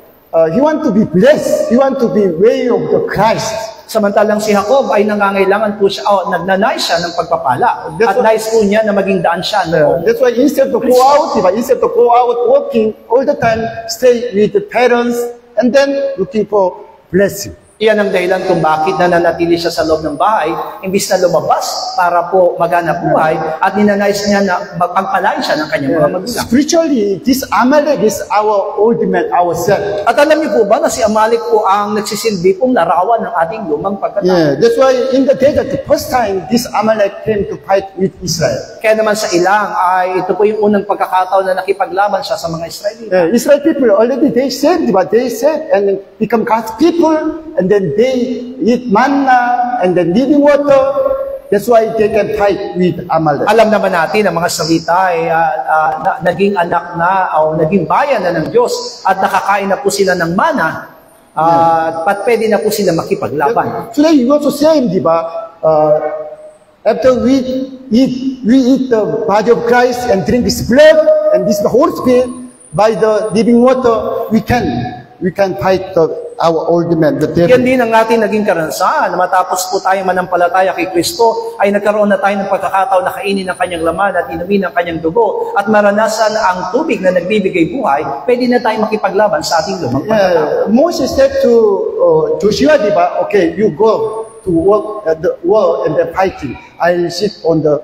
He want to be blessed. He want to be way of the Christ. Samantalang si Jacob ay nangangailangan po siya, nagnanais siya ng pagpapala. At nais po niya na maging daan siya. That's why instead to go out working all the time, stay with the parents, and then looking for blessing. Iyan ang dahilan kung bakit nananatili siya sa loob ng bahay, imbis na lumabas para po maghanap buhay, at ninanais niya na magpagpalain siya ng kanyang mga magulang. Spiritually, this Amalek is our old man, ourselves. At alam niyo po ba na si Amalek po ang nagsisilbi pong larawan ng ating lumang pagkatao? Yeah, that's why in the desert, the first time this Amalek came to fight with Israel. Kaya naman sa ilang ay ito po yung unang pagkakataon na nakipaglaban siya sa mga Israelita. Israel people already they saved what they saved and then become God's people, and then they eat manna and then living water. That's why they can fight with Amalek. Alam naman natin ang mga salita ay naging anak na o naging bayan na ng Diyos at nakakain na po sila ng mana at pwede na po sila makipaglaban. Today you also same, di ba? After we eat the body of Christ and drink His blood and this the Holy Spirit, by the living water, we can fight our old man, the devil. Yan din ang ating naging karanasan. Matapos po tayong manampalataya kay Kristo, ay nagkaroon na tayo ng pagkakataon na kainin ang kanyang laman at inumin ang kanyang dugo at maranasan ang tubig na nagbibigay buhay, pwede na tayong makipaglaban sa ating lumang pagkatao. Moses said to Joshua, di ba? Okay, you go to work at the war and the fighting. I'll sit on the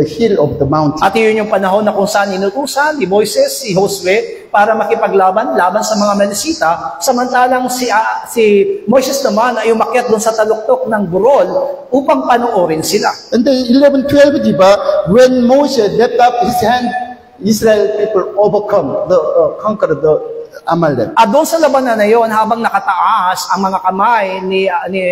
hill of the mountain. At iyon yung panahon na kung saan inutusan ni Moises, si Josue, para makipaglaban sa mga Manesita, samantalang si Moises naman ay umakyat doon sa taluktok ng burol upang panoorin sila. And then 11:12, di ba? When Moses left up his hand, Israel people conquer the Amalek. At doon sa labanan na yon, habang nakataas ang mga kamay ni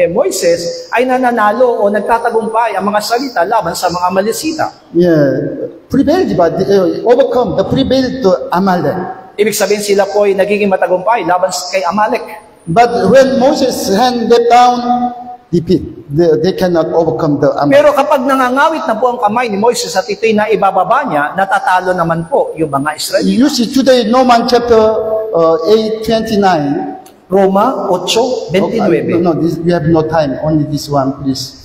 Moises, ay nananalo o nagtatagumpay ang mga salita laban sa mga Manesita. Yeah, prevailed, but overcome the prevailed to Amalek. Ibig sabihin sila po ay nagiging matagumpay laban kay Amalek. But when Moses' hand let down, they cannot overcome the Amalek. Pero kapag nangangawit na po ang kamay ni Moises at ito'y naibababa niya, natatalo naman po yung mga Israelita. You see today, Romans chapter 8:29. Roma 8:29. No, we have no time. Only this one, please.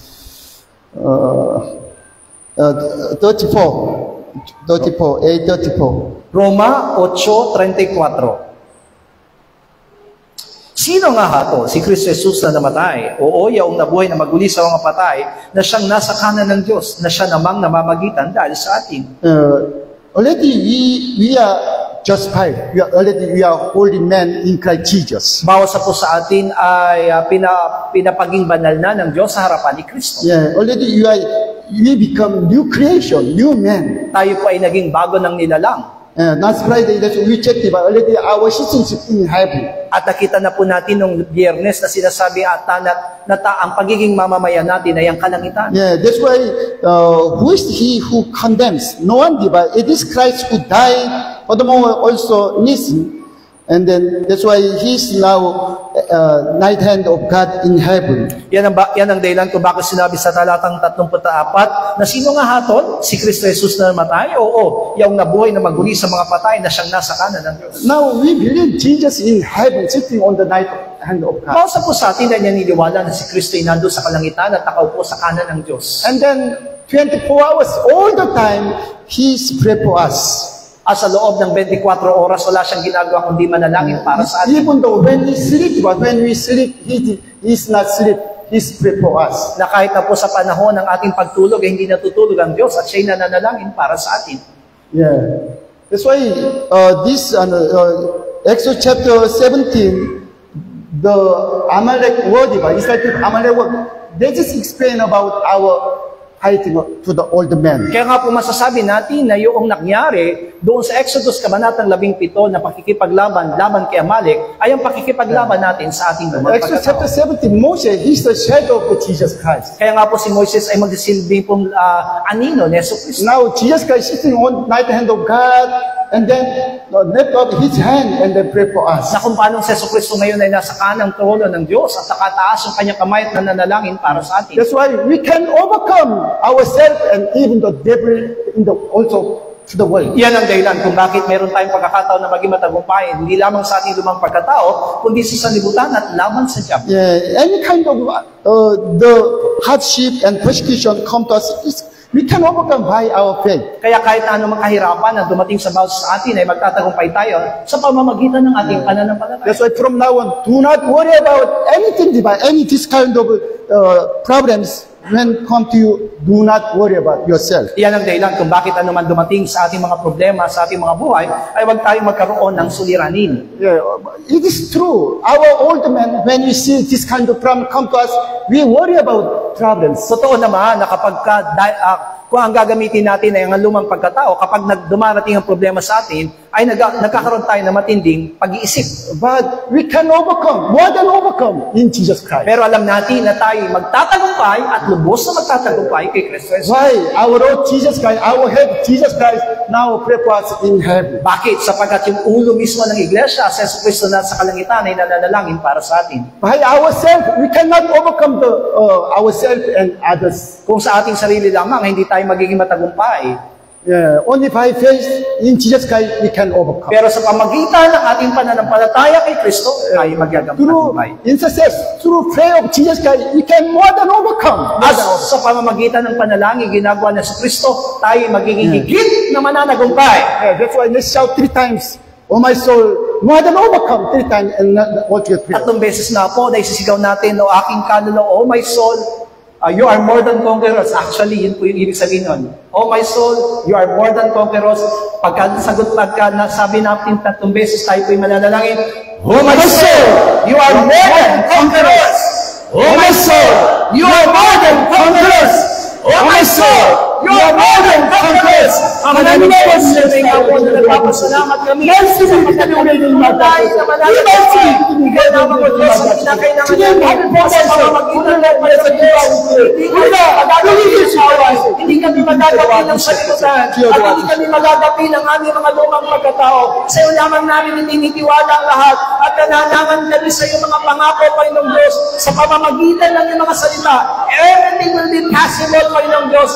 8:34. Roma 8:34. Sino nga hato? Si Kristo Jesus na namatay. Oo, yaong nabuhay na maguli sa mga patay, na siyang nasa kanan ng Diyos, na siya namang namamagitan dahil sa atin. Already we are justified. We are holy men in Christ Jesus. Bawat sa po sa atin ay pinapaging banal na ng Diyos sa harapan ni Kristo. Yeah, already we become new creation, new men. Tayo po ay naging bago ng nilalang. Last Friday, we checked it, but already our citizenship in heaven. At nakita na po natin nung Biyernes na sinasabi ang pagiging mamamayan natin ay ang kalangitan. Yeah, that's why who is he who condemns? No one, but it is Christ who died, furthermore also risen. And then that's why he's now right hand of God in heaven. Yan ang dahilan kung bakit sinabi sa talatang 34 na sino nga haton? Si Kristo Jesus na namatay? Oo, yung nabuhay na maguli sa mga patay na siyang nasa kanan ng Diyos. Now we believe Jesus in heaven, sitting on the right hand of God. Mausa po sa atin na naniniwala na si Kristo ay nandun sa kalangitan at nakaupo sa kanan ng Diyos. And then 24 hours all the time, He's pray for us. At sa loob ng 24 oras, wala siyang ginagawa kundi manalangin para sa atin. Even though when we sleep, He's not sleep. He's pray for us. Na kahit na po sa panahon ng ating pagtulog, ay hindi natutulog ang Diyos at siya'y nananalangin para sa atin. Yeah. That's why this Exodus chapter 17, the Amalek word, Israel Amalek word, they just explain about our fighting to the old men. Kaya nga po masasabi natin na yung nangyari doon sa Exodus kabanatang 17 na pakikipaglaban kay Amalek ay ang pakikipaglaban natin sa ating lumang Exodus chapter 17, Moses, he's the shadow of Jesus Christ. Kaya nga po si Moises ay magsisilbing pong anino ni Jesus Christ. Now Jesus Christ sitting on right hand of God, and then lift up His hand and then pray for us. Na kung paano si Jesus Cristo ngayon ay nasa kanang trono ng Diyos at nakataas yung kanyang kamay at nananalangin para sa atin. That's why we can overcome ourselves and even the devil also to the world. Yan ang dahilan kung bakit meron tayong pagkakataon na maging matagumpay, hindi lamang sa ating lumang pagkatao, kundi sa sanlibutan at laban sa Diyos. Yeah, any kind of the hardship and persecution come to us, We can overcome by our faith. Kaya kahit na anong kahirapan na dumating sa bawat sa atin ay magtatagumpay tayo sa pamamagitan ng ating pananampalataya. That's why from now on, do not worry about anything divine, any this kind of problems. When come to you, do not worry about yourself. Iyan ang dahilan kung bakit anuman dumating sa ating mga problema, sa ating mga buhay, ay huwag tayong magkaroon ng suliranin. Yeah, it is true. Our old men, when we see this kind of problem come to us, we worry about problems. Totoo naman na kapag kung ang gagamitin natin ay ang lumang pagkatao, kapag dumarating ang problema sa atin, ay nagkakaroon tayo ng matinding pag-iisip. But we can overcome, more than overcome, in Jesus Christ. Pero alam natin na tayo magtatagumpay at lubos na magtatagumpay kay Kristo Jesus. Why? Our Lord Jesus Christ, our head Jesus Christ, now prepare us in heaven. Bakit? Sapagkat yung ulo mismo ng iglesia, sa Yesu Kristo na sa kalangitan, ay nananalangin para sa atin. By ourselves, we cannot overcome ourselves and others. Kung sa ating sarili lamang, hindi tayo magiging matagumpay. Yeah, only by faith in Jesus Christ we can overcome. Pero sa pamagitan ng ating pananampalataya kay Kristo, tayo magagampagumpay. Through prayer of Jesus Christ, we can more than overcome. At sa pamamagitan ng panalangin ginagawa ng Kristo, tayo magiging higit na mananagumpay. Yeah, that's why let's shout 3 times. Oh my soul, more than overcome 3 times and not what you pray. 3 beses na po, dahil sisigaw natin, o aking kaluluwa, oh my soul, you are more than conquerors. Actually, yun po yung ibig sabihin nun. Oh my soul, you are more than conquerors. Pagka nasabi natin 3 beses, tayo po'y mananalangin. Oh my soul, you are more than conquerors. Oh my soul, you are more than conquerors. Oh my soul, you are more than conquerors. Ang namin po sa mga po na nagpapasalamat kami. Sa pagkatuloy ng matay na mananalangin. Ikaw naman po Diyos ang kinakailangan namin po sa pamamagitan ng pananampalataya. Hindi kami magagapi ng salitutan at hindi kami magagapi ng aming mga lumang pagkatao. Sa iyo lamang namin itinitiwala ang lahat at nananangan kami sa iyo mga pangako, Panginoong Diyos, sa pamamagitan ng iyong mga salita. Everything will be possible, Panginoong Diyos.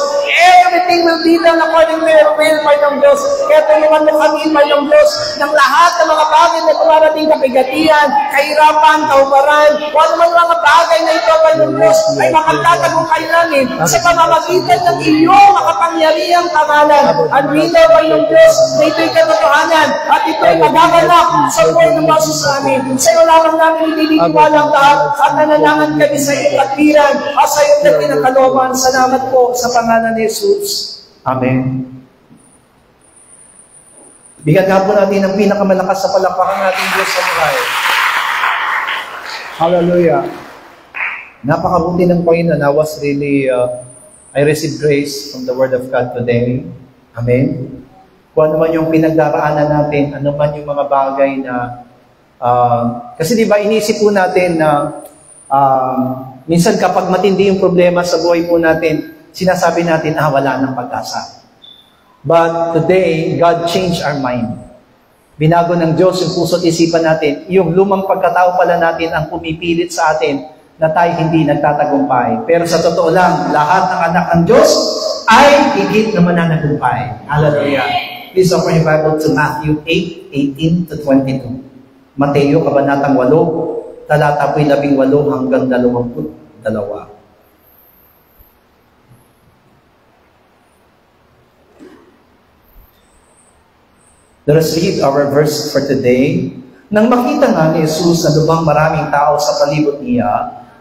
Everything will be done according to your will, Panginoong Diyos. Kaya tulungan mo kami, Panginoong Diyos, ng lahat ng mga bagay na tumarating kapigatian, kahirapan, kaubaran, o anumang mga bagay na ito, Panginoong Diyos, ay makatatagumpay namin sa pamamagitan ng iyong makapangyarihang pangalan. At dito, Panginoong Diyos, na ito'y katotohanan at ito'y magaganap sa buhay ng baso sa amin. Sa iyo lamang namin itinitiwala ang lahat at nananangan kami sa iyong katwiran at sa iyong nagpinagkalooban. Salamat po sa pangalan ni Jesus. Amen. Bigyan nga po natin ang pinakamalakas sa palakpakan natin Diyos sa buhay. Hallelujah. Napakabuti ng Panginoon. I was really, I received grace from the Word of God today. Amen. Kung ano man yung pinagdaraanan natin, ano man yung mga bagay na, kasi di ba inisip po natin na, minsan kapag matindi yung problema sa buhay po natin, sinasabi natin, wala ng pag-asa. But today, God changed our mind. Binago ng Diyos yung puso't isipan natin. Yung lumang pagkatao pala natin ang pumipilit sa atin na tayo hindi nagtatagumpay. Pero sa totoo lang, lahat ng anak ng Diyos ay higit na mananagumpay. Hallelujah. Please open your Bible to Matthew 8:18-22. Mateo, Kabanatang 8, talata po'y 18 hanggang 22. Let us read our verse for today. Nang makita nga ni Jesus na lubang maraming tao sa palibot niya,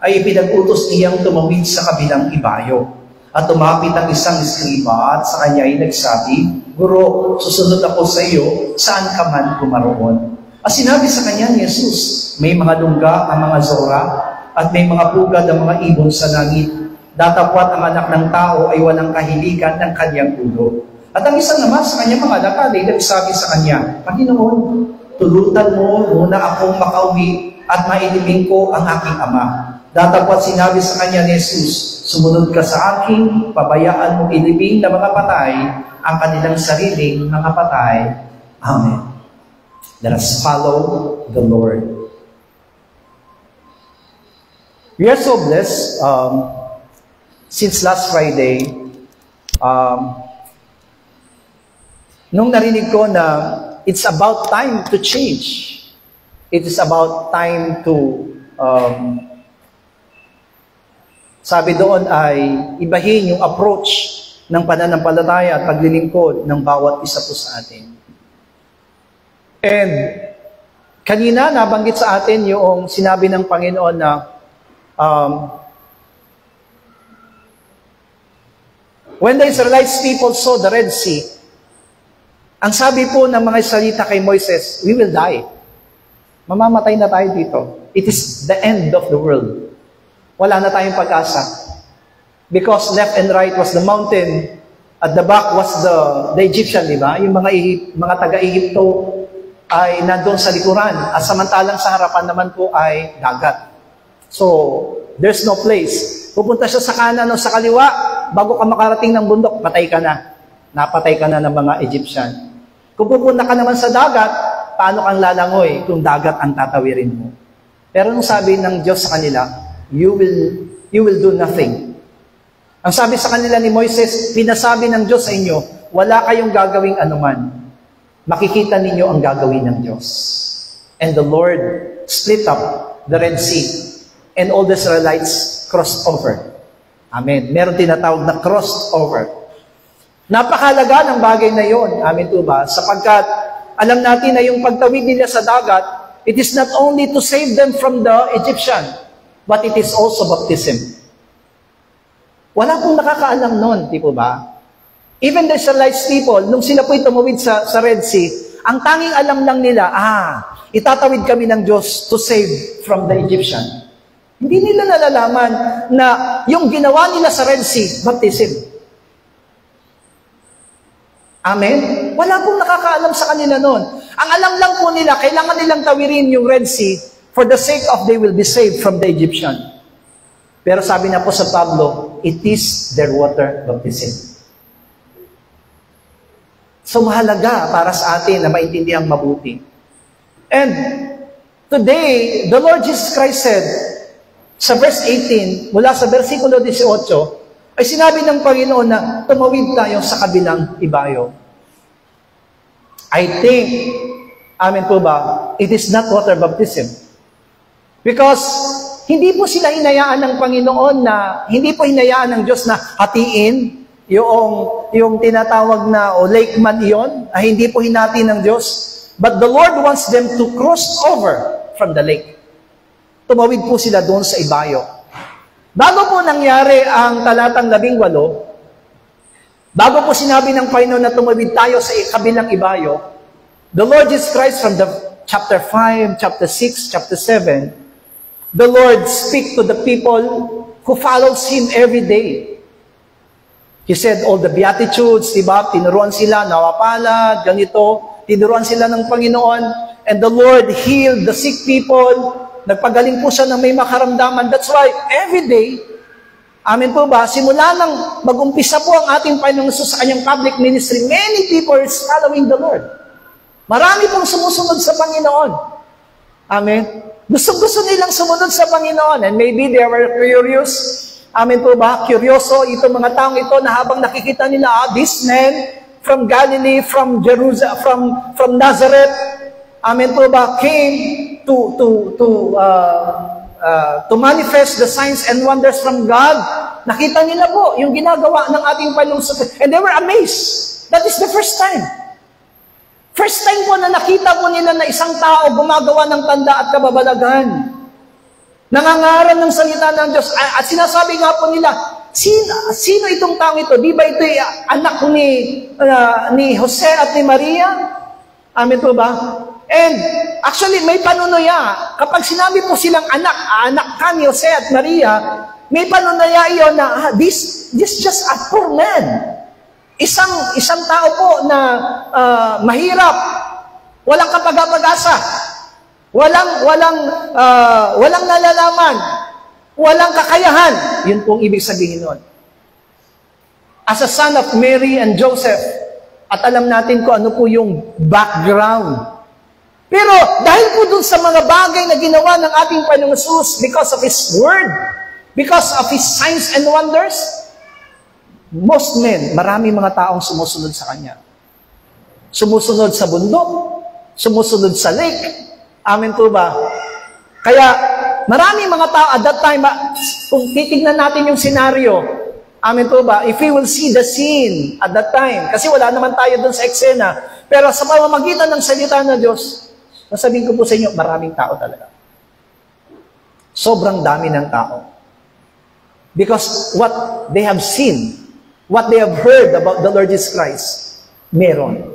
ay ipinag-utos niyang tumawid sa kabilang ibayo. At tumapit ang isang eskriba at sa kanya ay nagsabi, Guro, susunod ako sa iyo, saan ka man pumaroon. At sinabi sa kanya ni Jesus, may mga lungga ang mga zora, at may mga pugad ang mga ibon sa langit. Datapwat ang anak ng tao ay walang kahiligan ng kanyang ulo. At ang isang naman sa kanyang mga lakad ay nagsabi sa kanya, Panginoon, tulutan mo muna akong makauwi at mailibing ko ang aking ama. Datapwat sinabi sa kanya ni Jesus, sumunod ka sa akin, pabayaan mong ilibing na mga patay ang kanilang sariling mga patay. Amen. Let us follow the Lord. We are so blessed. Since last Friday, nung narinig ko na it's about time to change. It is about time to, sabi doon ay ibahin yung approach ng pananampalataya at paglilingkod ng bawat isa po sa atin. And kanina nabanggit sa atin yung sinabi ng Panginoon na when the Israelites people saw the Red Sea, ang sabi po ng mga salita kay Moises, we will die. Mamamatay na tayo dito. It is the end of the world. Wala na tayong pag-asa. Because left and right was the mountain, at the back was the Egyptian, di ba? Yung mga taga-Egypto ay nandun sa likuran, at samantalang sa harapan naman po ay dagat. So, there's no place. Pupunta siya sa kanan o sa kaliwa, bago ka makarating ng bundok, patay ka na. Napatay ka na ng mga Egyptian. Kung pupunta ka naman sa dagat, paano kang lalangoy kung dagat ang tatawirin mo? Pero nung sabi ng Diyos sa kanila, you will do nothing. Ang sabi sa kanila ni Moises, pinasabi ng Diyos sa inyo, wala kayong gagawing anuman. Makikita ninyo ang gagawin ng Diyos. And the Lord split up the Red Sea, and all the Israelites crossed over. Amen. Meron tinatawag na crossed over. Napakalaga ng bagay na yon. Amen po ba? Sapagkat alam natin na yung pagtawid nila sa dagat, it is not only to save them from the Egyptian, but it is also baptism. Wala pong nakakaalam nun, di po ba? Even the Israelites people, nung sila po'y tumawid sa Red Sea, ang tanging alam lang nila, itatawid kami ng Diyos to save from the Egyptian. Hindi nila nalalaman na yung ginawa nila sa Red Sea, baptism. Amen? Wala pong nakakaalam sa kanila nun. Ang alam lang po nila, kailangan nilang tawirin yung Red Sea for the sake of they will be saved from the Egyptian. Pero sabi na po sa Pablo, it is their water baptism. So mahalaga para sa atin na maintindihan mabuti. And today, the Lord Jesus Christ said, sa verse 18, mula sa versikulo 18, ay sinabi ng Panginoon na tumawid tayo sa kabilang ibayo. I think, amen po ba, it is not water baptism. Because hindi po sila hinayaan ng Panginoon na, hindi po hinayaan ng Diyos na hatiin yung tinatawag na, o lake man iyon, ay hindi po hinati ng Diyos. But the Lord wants them to cross over from the lake. Tumawid po sila doon sa ibayo. Bago po nangyari ang talatang 18, bago po sinabi ng Panginoon na tumawid tayo sa kabilang ibayo, the Lord Jesus Christ from the chapter 5, chapter 6, chapter 7, the Lord speak to the people who follows Him every day. He said all the Beatitudes, diba? Tinuruan sila, nawapalad, ganito. Tinuruan sila ng Panginoon. And the Lord healed the sick people. Nagpagaling po siya ng may makaramdaman. That's why every day, amen po ba, simula nang mag-umpisa po ang ating Panginoong Jesus sa kanyang public ministry, many people are following the Lord. Marami pong sumusunod sa Panginoon. Amen. Gusto nilang sumunod sa Panginoon. And maybe they were curious. Amen po ba? Curioso itong mga taong ito na habang nakikita nila, this man from Galilee, from Jerusalem, from Nazareth, amen po ba, came to manifest the signs and wonders from God. Nakita nila po yung ginagawa ng ating Panginoong Jesus. And they were amazed. That is the first time. First time po na nakita po nila na isang tao gumagawa ng tanda at kababalaghan. Nangangaral ng salita ng Diyos. At sinasabi nga po nila, sino itong taong ito? Di ba ito anak ni Jose at ni Maria? Amen po ba? And actually, may panunuya. Kapag sinabi po silang anak ka ni Jose at Maria, may panunuya iyon na, this just a poor man. Isang tao po na mahirap, walang kapag-asa, walang nalalaman, walang kakayahan. Yun pong ibig sabihin nun. As a son of Mary and Joseph, at alam natin kung ano po yung background. Pero dahil po dun sa mga bagay na ginawa ng ating Panginoong Jesus, because of His Word, because of His signs and wonders, most men, marami mga taong sumusunod sa Kanya. Sumusunod sa bundok, sumusunod sa lake. Amen po ba? Kaya, marami mga tao at that time, kung titignan natin yung senaryo, Amen po ba? If we will see the scene at that time, kasi wala naman tayo dun sa eksena, pero sa pamamagitan ng salita ng Diyos, sasabihin ko po sa inyo, maraming tao talaga. Sobrang dami ng tao. Because what they have seen, what they have heard about the Lord Jesus Christ, meron.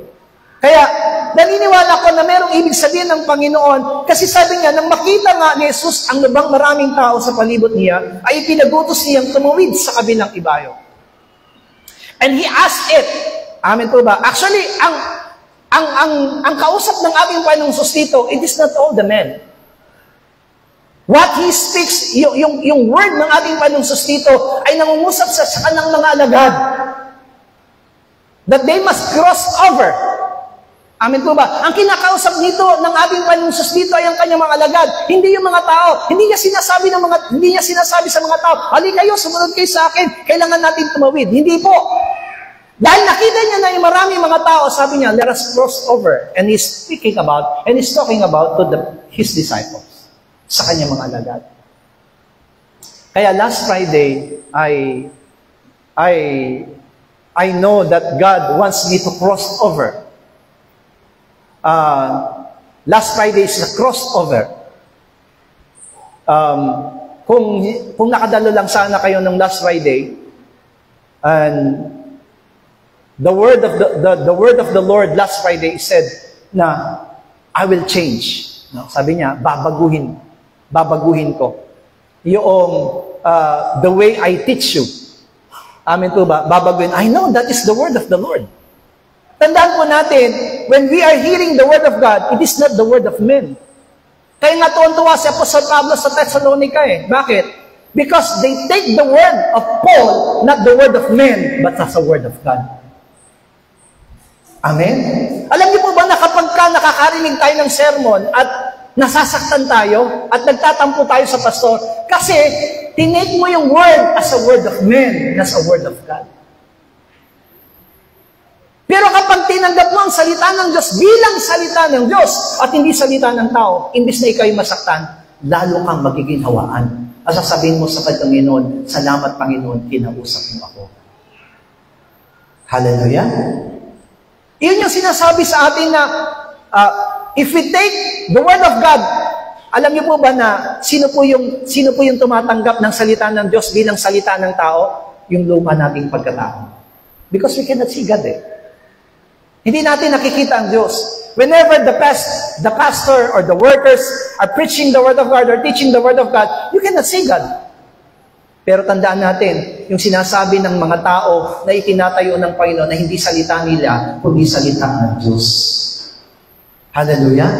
Kaya, naniniwala ko na merong ibig sabihin ng Panginoon, kasi sabi niya, nang makita nga ni Jesus ang lubang maraming tao sa palibot niya, ay pinagutos niyang tumawid sa kabilang ibayo. And He asked it. Amen po ba? Actually, ang kausap ng ating Panginoong Jesus dito, it is not all the men. What He speaks, yung word ng ating Panginoong Jesus dito, ay nangungusap sa kanang mga alagad. That they must cross over. Amen po ba? Ang kinakausap nito ng ating Panginoong Jesus dito ay ang kanyang mga alagad, hindi yung mga tao. Hindi niya sinasabi sa mga tao, "Hali kayo, sumunod kayo sa akin, kailangan natin tumawid." Hindi po. Dahil nakita niya na yung maraming mga tao, sabi niya, "Let us cross over." And he's talking about to his disciples, sa kanyang mga alagad. Kaya last Friday, I know that God wants me to cross over. Last Friday is the crossover. Kung nakadalo lang sana kayo ng last Friday, and the word of the Lord last Friday said na I will change. No? Sabi niya, babaguhin ko. Yung the way I teach you. Amen po ba? Babaguhin. I know that is the word of the Lord. Tandaan po natin, when we are hearing the word of God, it is not the word of men. Kaya nga tuwan-tuwa si Apostol Pablo sa Thessalonica eh. Bakit? Because they take the word of Paul, not the word of men, but as a word of God. Amen? Alam niyo po ba na kapag nakakarinig tayo ng sermon at nasasaktan tayo at nagtatampo tayo sa pastor, kasi tinake mo yung word as a word of men, as a word of God. Pero kapag tinanggap mo ang salita ng Diyos bilang salita ng Diyos at hindi salita ng tao, imbis na ikaw'y masaktan, lalo kang magiging hawaan. At sasabihin mo sa Panginoon, "Salamat Panginoon, kinausap mo ako." Hallelujah! Iyon yung sinasabi sa atin na if we take the Word of God, alam niyo po ba na sino po yung tumatanggap ng salita ng Diyos bilang salita ng tao? Yung luma nating pagkatao. Because we cannot see God eh. Hindi natin nakikita ang Diyos. Whenever the pastor or the workers are preaching the Word of God or teaching the Word of God, you cannot see God. Pero tandaan natin, yung sinasabi ng mga tao na itinatayo ng Panginoon na hindi salita nila, kundi salita ng Diyos. Hallelujah!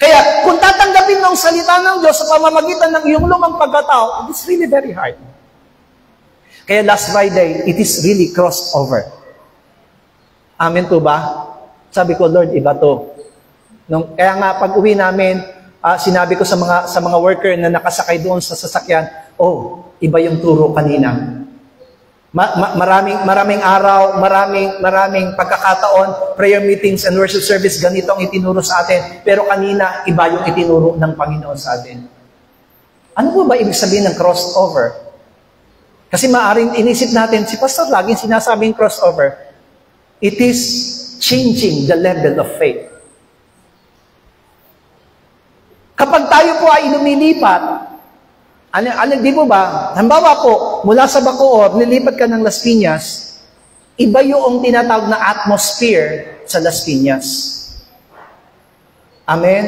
Kaya, kung tatanggapin mo ang salita ng Diyos sa pamamagitan ng iyong lumang pagkatao, it is really very hard. Kaya last Friday, it is really crossed over. Amen po ba? Sabi ko, Lord, iba to. Kaya nga, pag uwi namin, sinabi ko sa mga worker na nakasakay doon sa sasakyan, iba yung turo kanina. Maraming araw, maraming pagkakataon, prayer meetings and worship service, ganito ang itinuro sa atin. Pero kanina, iba yung itinuro ng Panginoon sa atin. Ano po ba ibig sabihin ng crossover? Kasi maaring inisip natin, si Pastor laging sinasabing crossover. It is changing the level of faith. Kapag tayo po ay lumilipat, di po ba, halimbawa po, mula sa Bacoor, nilipat ka ng Las Piñas, iba yung tinatawag na atmosphere sa Las Piñas. Amen?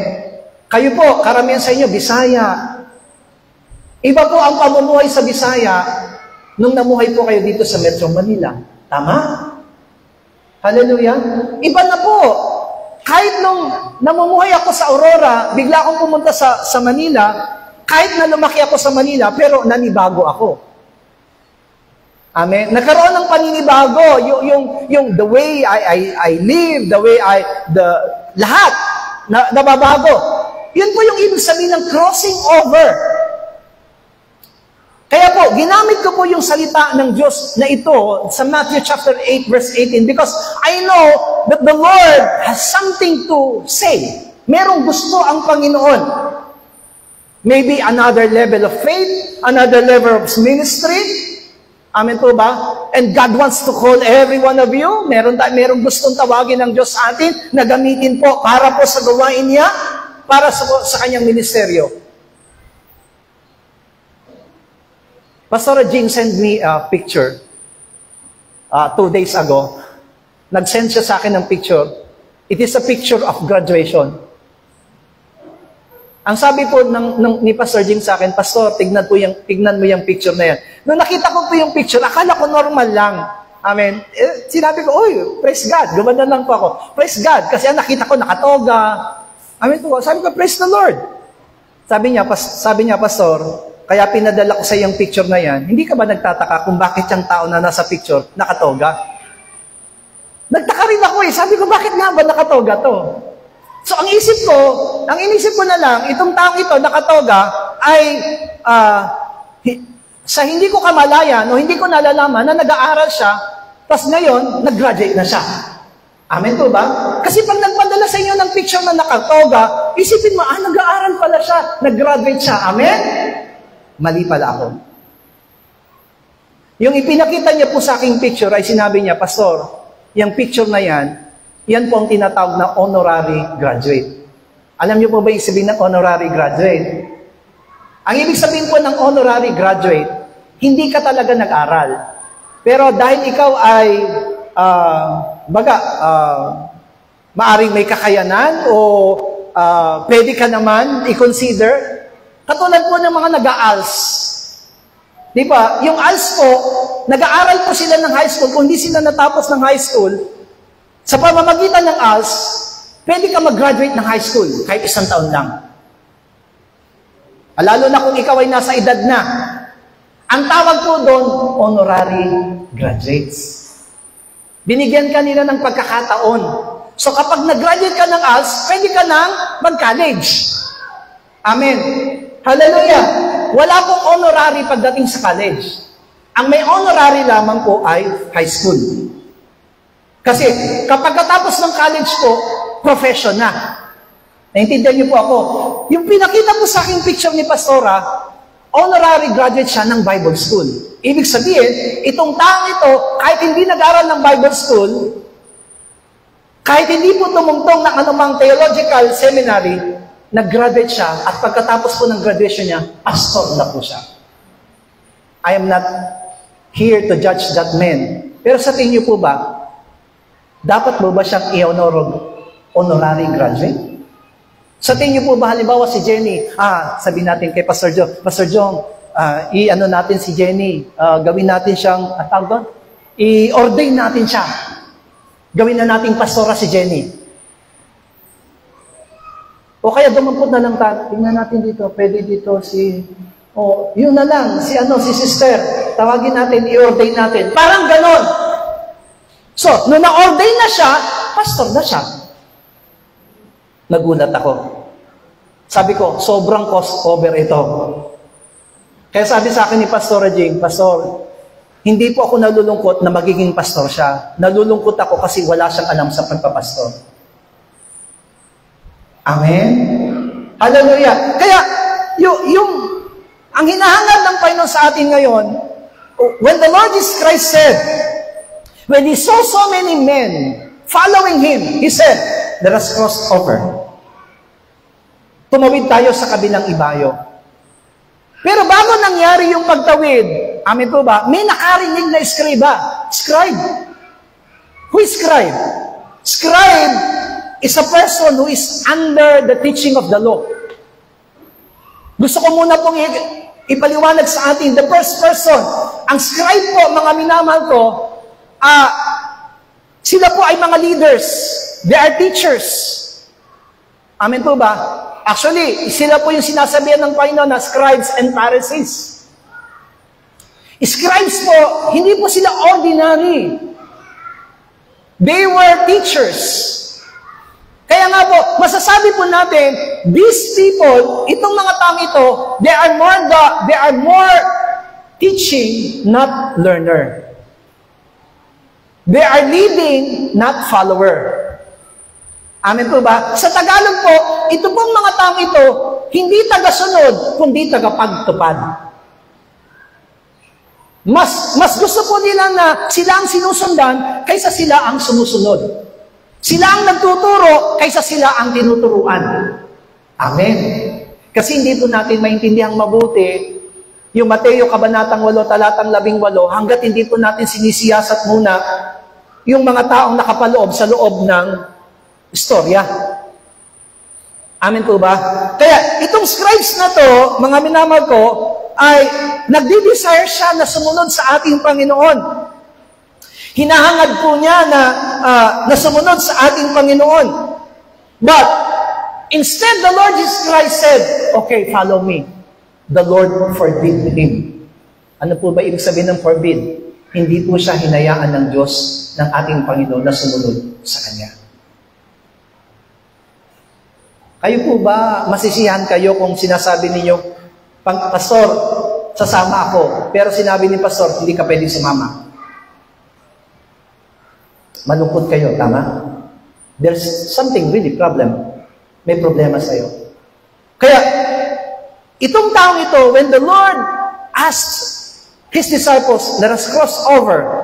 Kayo po, karamihan sa inyo, Bisaya. Iba po ang pamumuhay sa Bisaya nung namuhay po kayo dito sa Metro Manila. Tama? Hallelujah? Iba na po. Kahit nung namumuhay ako sa Aurora, bigla akong pumunta sa Manila, kahit na lumaki ako sa Manila, pero nanibago ako. Amen? Nagkaroon ng paninibago. Yung the way I live, the way lahat, nababago. Yun po yung ibig sabihin ng crossing over. Kaya po, ginamit ko po yung salita ng Diyos na ito sa Matthew chapter 8, verse 18 because I know that the Lord has something to say. Merong gusto ang Panginoon. Maybe another level of faith, another level of ministry, Amen po ba? And God wants to call every one of you. Merong gustong tawagin ng Diyos sa atin na gamitin po para po sa gawain niya, para sa kanyang ministeryo. Pastor Jing sent me a picture 2 days ago. Nag-send siya sa akin ng picture. It is a picture of graduation. Ang sabi po ni Pastor Jing sa akin, Pastor, tignan mo yung picture na yan. Nung nakita ko po yung picture, akala ko normal lang. Amen. Sinabi ko, praise God. Gumanda lang po ako. Praise God. Kasi nakita ko nakatoga. Amen po. Sabi ko, praise the Lord. Sabi niya, Pastor, kaya pinadala ko sa yung picture na yan, hindi ka ba nagtataka kung bakit yung tao na nasa picture nakatoga? Nagtaka rin ako Sabi ko, bakit nga ba nakatoga to? So, ang inisip ko na lang, itong taong ito, nakatoga, ay sa hindi ko kamalayan o hindi ko nalalaman na nag-aaral siya, tapos ngayon, nag-graduate na siya. Amen po ba? Kasi pag nagpadala sa inyo ng picture na nakatoga, isipin mo, nag-aaral pala siya, nag-graduate siya. Amen? Mali pala ako. Yung ipinakita niya po sa aking picture ay sinabi niya, Pastor, yung picture na yan po ang tinatawag na honorary graduate. Alam niyo po ba yung sabihin ng honorary graduate? Ang ibig sabihin po ng honorary graduate, hindi ka talaga nag-aral. Pero dahil ikaw ay, maaring may kakayanan o pwede ka naman i-consider, katulad po ng mga nag-ALS. Di ba? Yung ALS po, nag-aaral po sila ng high school. Kung hindi sila natapos ng high school, sa pamamagitan ng ALS, pwede ka mag-graduate ng high school, kahit 1 taon lang. Lalo na kung ikaw ay nasa edad na. Ang tawag po doon, honorary graduates. Binigyan ka nila ng pagkakataon. So kapag nag-graduate ka ng ALS, pwede ka nang mag-college. Amen. Hallelujah. Wala pong honorary pagdating sa college. Ang may honorary lamang po ay high school. Kasi kapag katapos ng college po, profession na. Naintindihan niyo po ako. Yung pinakita po sa aking picture ni Pastora, honorary graduate siya ng Bible School. Ibig sabihin, itong taong ito, kahit hindi nag-aral ng Bible School, kahit hindi po tumungtong ng anumang theological seminary, nag-graduate siya at pagkatapos po ng graduation niya, pastor na po siya. I am not here to judge that man. Pero sa tingin niyo po ba, dapat po ba siyang honorary graduate? Sa tingin niyo po ba, halimbawa si Jenny, sabihin natin kay Pastor John, i-ano natin si Jenny, gawin natin siyang, i-ordain natin siya. Gawin na nating pastora si Jenny. O kaya dumampot na lang tayo, tingnan natin dito, pwede dito yun na lang, si sister, tawagin natin, i-ordain natin. Parang ganon. So, nung na-ordain na siya, pastor na siya. Nagulat ako. Sabi ko, sobrang cost over ito. Kaya sabi sa akin ni Pastor Jing, Pastor, hindi po ako nalulungkot na magiging pastor siya. Nalulungkot ako kasi wala siyang alam sa pagpapastor. Amen? Hallelujah. Kaya, ang hinahangad ng Panginoon sa atin ngayon, when the Lord Jesus Christ said, when He saw so many men following Him, He said, let us cross over. Tumawid tayo sa kabilang ibayo. Pero bago nangyari yung pagtawid, amin po ba, may nakarinig na scribe. Who is scribe? Scribe is a person who is under the teaching of the law. Gusto ko muna pong ipaliwanag sa atin, the first person, ang scribe po, mga minamahal ko, sila po ay mga leaders. They are teachers. Amen po ba? Actually, sila po yung sinasabihan ng Panginoon na scribes and Pharisees. Scribes po, hindi po sila ordinary. They were teachers. Kaya nga po, masasabi po natin, these people, itong mga taong ito, they are more teaching, not learner. They are leading, not follower. Amen po ba? Sa Tagalog po, ito pong mga taong ito, hindi taga-sunod, kundi taga-pagtupad. Mas gusto po nila na sila ang sinusundan kaysa sila ang sumusunod. Sila ang nagtuturo kaysa sila ang tinuturuan. Amen. Kasi hindi po natin maintindihan mabuti yung Mateo Kabanatang 8, Talatang 18, hanggat hindi po natin sinisiyasat muna yung mga taong nakapaloob sa loob ng istorya. Amen po ba? Kaya itong scribes na to, mga minamahal ko, ay nagdi-desire siya na sumunod sa ating Panginoon. Hinahangad po niya na sumunod sa ating Panginoon. But instead, the Lord Jesus Christ said, okay, follow me. The Lord forbid him. Ano po ba ibig sabihin ng forbid? Hindi po siya hinayaan ng Diyos, ng ating Panginoon na sumunod sa Kanya. Kayo po ba, masisiyahan kayo kung sinasabi ninyo, Pastor, sasama ako. Pero sinabi ni Pastor, hindi ka pwedeng sumama. Malungkot kayo, tama? There's something really problem. May problema sa'yo. Kaya, itong taong ito, when the Lord asked His disciples, let us cross over.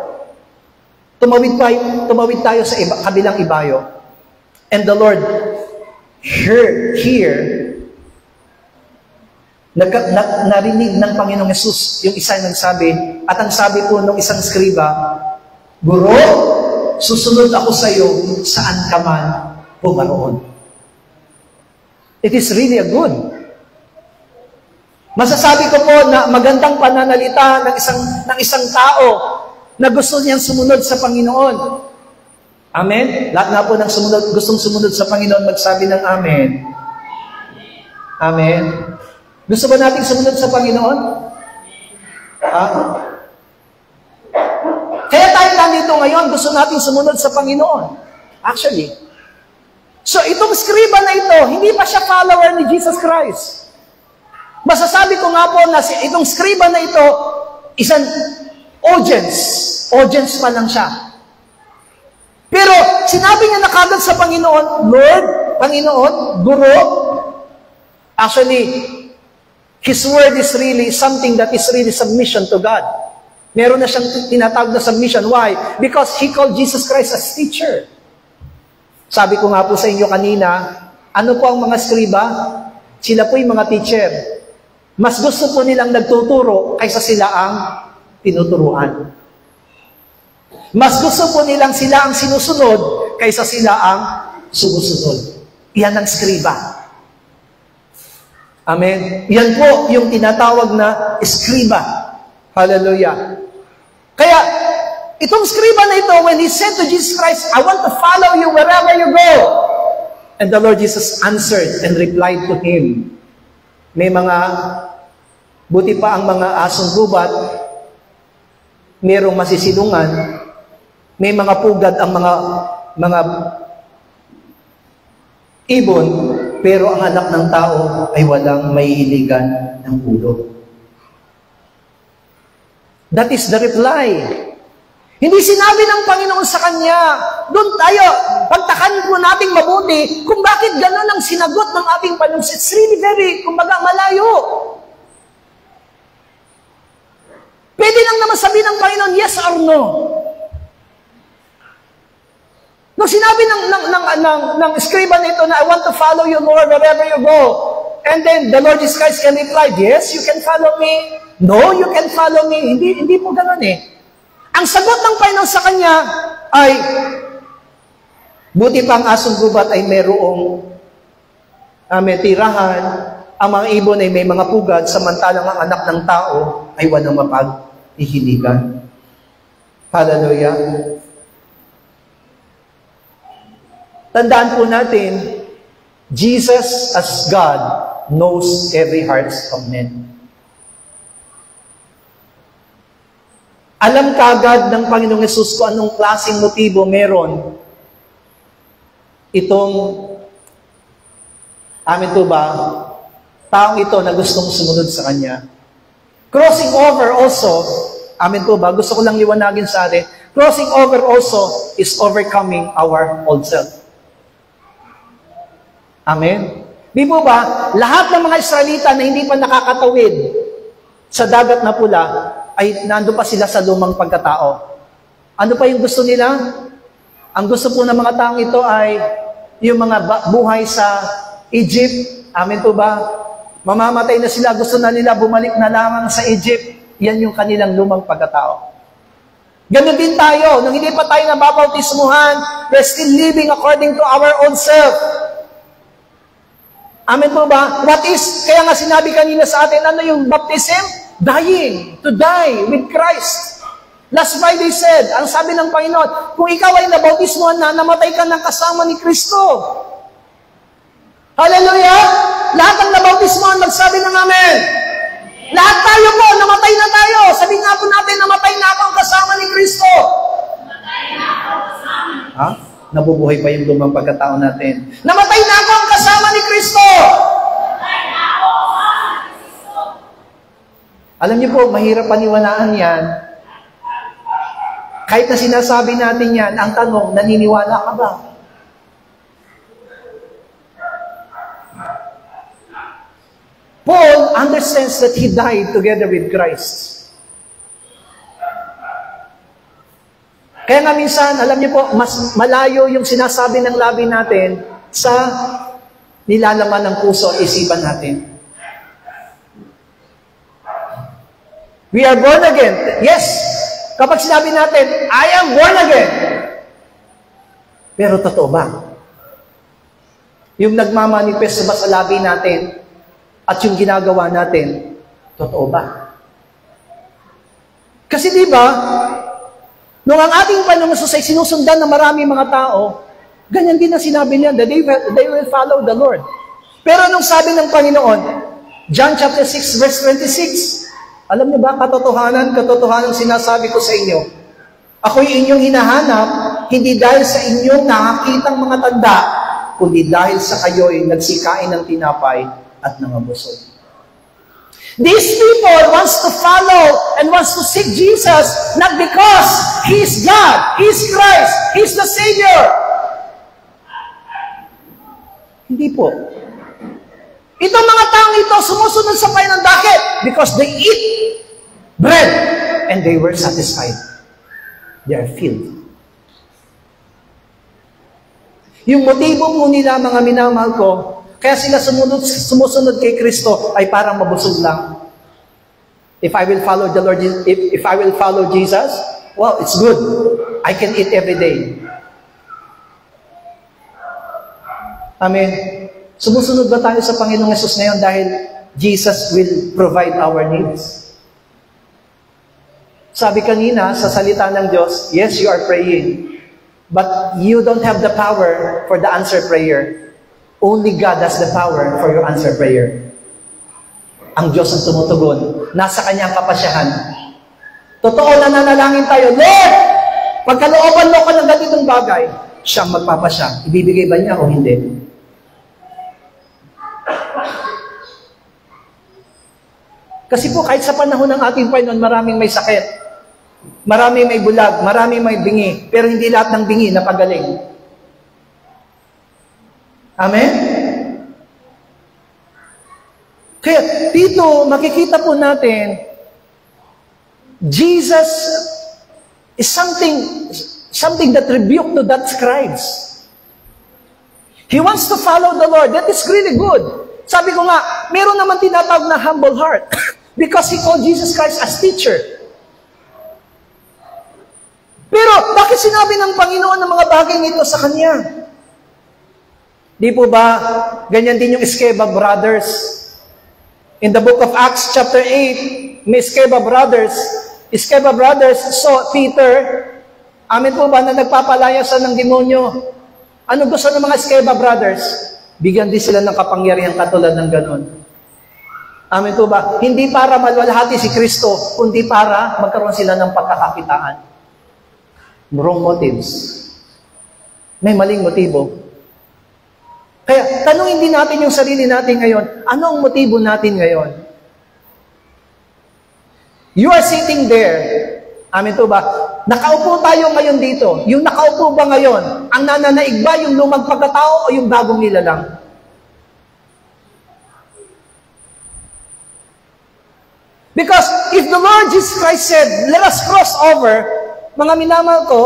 Tumawid tayo sa kabilang ibayo. And the Lord narinig ng Panginoong Yesus yung isa yung nagsabi, at ang sabi po ng isang skriba, Guro, susunod ako sa iyo saan ka man pumaroon. It is really a good. Masasabi ko po na magandang pananalita ng isang tao na gusto niyang sumunod sa Panginoon. Amen? Lahat na po ng gustong sumunod sa Panginoon, magsabi ng Amen. Amen? Gusto ba nating sumunod sa Panginoon? Ha? Kaya tayo nandito ngayon, gusto nating sumunod sa Panginoon. Actually. So, itong skriba na ito, hindi pa siya follower ni Jesus Christ. Masasabi ko nga po na itong skriba na ito, isang audience. Audience pa lang siya. Pero, sinabi niya na kagad sa Panginoon, Lord, Panginoon, Guro, actually, His word is really something that is really submission to God. Meron na siyang tinatawag na submission. Why? Because He called Jesus Christ as teacher. Sabi ko nga po sa inyo kanina, ano po ang mga skriba? Sila po yung mga teacher. Mas gusto po nilang nagtuturo kaysa sila ang tinuturuan. Mas gusto po nilang sila ang sinusunod kaysa sila ang sumusunod. Iyan ang skriba. Amen? Yan po yung tinatawag na skriba. Hallelujah. Kaya, itong skriba na ito, when he said to Jesus Christ, I want to follow you wherever you go. And the Lord Jesus answered and replied to him. May buti pa ang mga asong gubat, mayroong masisilungan, may mga pugad ang mga ibon, pero ang anak ng tao ay walang mahihiligan ng ulo. That is the reply. Hindi sinabi ng Panginoon sa kanya, doon tayo, pagtakan po nating mabuti kung bakit gano'n ang sinagot ng ating Panginoon. It's really very, kumbaga, malayo. Pwede lang naman sabihin ng Panginoon, yes or no. Nung sinabi ng skriba na ito na, I want to follow you, Lord, wherever you go. And then, the Lord Jesus Christ can reply, yes, you can follow me. No, you can follow me. Hindi po ganun eh. Ang sagot ng Panginoon sa kanya ay, buti pa ang asong gubat ay mayroong may tirahan, ang mga ibon ay may mga pugad, samantalang ang anak ng tao ay walang mapag-ihiligan. Hallelujah. Tandaan po natin, Jesus as God knows every heart of men. Alam kagad ng Panginoong Yesus kung anong klaseng motibo meron itong, amin po ba, taong ito na gustong sumunod sa Kanya. Crossing over also, amin po ba, gusto ko lang liwanagin sa atin, crossing over also is overcoming our old self. Amen? Di po ba, lahat ng mga Israelita na hindi pa nakakatawid sa dagat na pula, ay nandun pa sila sa lumang pagkatao. Ano pa yung gusto nila? Ang gusto po ng mga taong ito ay yung mga buhay sa Egypt. Amen po ba? Mamamatay na sila, gusto na nila bumalik na lamang sa Egypt. Yan yung kanilang lumang pagkatao. Ganun din tayo. Nung hindi pa tayo nababautismuhan, we're still living according to our own self. Amen po ba? Kaya nga sinabi kanina sa atin, ano yung baptism? Dying. To die with Christ. Last Friday said, ang sabi ng Panginoon, kung ikaw ay nabautismuhan na, namatay ka ng kasama ni Kristo. Hallelujah! Lahat ng nabautismuhan, magsabi ng amen. Lahat tayo po, namatay na tayo. Sabihin nga po natin, namatay na ako ang kasama ni Kristo. Ha? Nabubuhay pa yung lumang pagkatao natin. Namatay na ako ang kasama ni Kristo. Alam niyo po, mahirap paniwalaan yan. Kahit na sinasabi natin yan, ang tanong, naniniwala ka ba? Paul understands that he died together with Christ. Kaya nga minsan, alam niyo po, mas malayo yung sinasabi ng labi natin sa nilalaman ng puso at isipan natin. We are born again. Yes, kapag sinabi natin, I am born again. Pero totoo ba? Yung nagmamanifest ba sa labi natin at yung ginagawa natin, totoo ba? Kasi di ba, nung ang ating Panginoong Hesus ay sinusundan ng maraming mga tao, ganyan din ang sinabi niya, that they will follow the Lord. Pero nung sabi ng Panginoon, John chapter 6, verse 26, alam niyo ba, katotohanan sinasabi ko sa inyo, ako'y inyong hinahanap, hindi dahil sa inyong nakakitang mga tanda, kundi dahil sa kayo'y nagsikain ng tinapay at nangabusog. These people wants to follow and wants to seek Jesus, not because He is God, He is Christ, He is the Savior. Hindi po. Itong mga taong ito sumusunod sa Panginoon. Bakit? Because they eat bread and they were satisfied. They are filled. Yung motibo mo nila, mga minamahal ko, kaya sila sumusunod kay Kristo ay parang mabusog lang. If I will follow the Lord, if I will follow Jesus, well, it's good. I can eat every day. Amen. Sumusunod ba tayo sa Panginoong Hesus ngayon dahil Jesus will provide our needs? Sabi kanina sa salita ng Diyos, yes, you are praying, but you don't have the power for the answer prayer. Only God has the power for your answer prayer. Ang Diyos ang tumutugon. Nasa Kanyang kapasyahan. Totoo na nanalangin tayo, Lord, pagkalooban mo ko ng ganitong bagay, siyang magpapasya. Ibibigay ba niya o hindi? Kasi po, kahit sa panahon ng ating Panginoon, maraming may sakit. Maraming may bulag, maraming may bingi, pero hindi lahat ng bingi napagaling. Amen? Kaya dito, makikita po natin, Jesus is something that rebuked to that scribes. He wants to follow the Lord. That is really good. Sabi ko nga, meron naman tinatawag na humble heart because He called Jesus Christ as teacher. Pero bakit sinabi ng Panginoon ng mga bagay nito sa Kanya? Di po ba, ganyan din yung Sceva brothers. In the book of Acts chapter 8, may Sceva brothers. Sceva brothers saw Peter, amin po ba, na nagpapalayasan ng demonyo. Ano gusto ng mga Sceva brothers? Bigyan din sila ng kapangyarihan katulad ng ganon. Amen po ba? Hindi para malwalhati si Kristo, kundi para magkaroon sila ng pagkakakitaan. Wrong motives. May maling motibo. Kaya, tanungin din natin yung sarili natin ngayon, ano ang motibo natin ngayon? You are sitting there. Amen po ba? Nakaupo tayo ngayon dito. Yung nakaupo ba ngayon, ang nananaig ba yung lumang pagkatao o yung bagong nilalang? Because if the Lord Jesus Christ said, let us cross over, mga minamahal ko,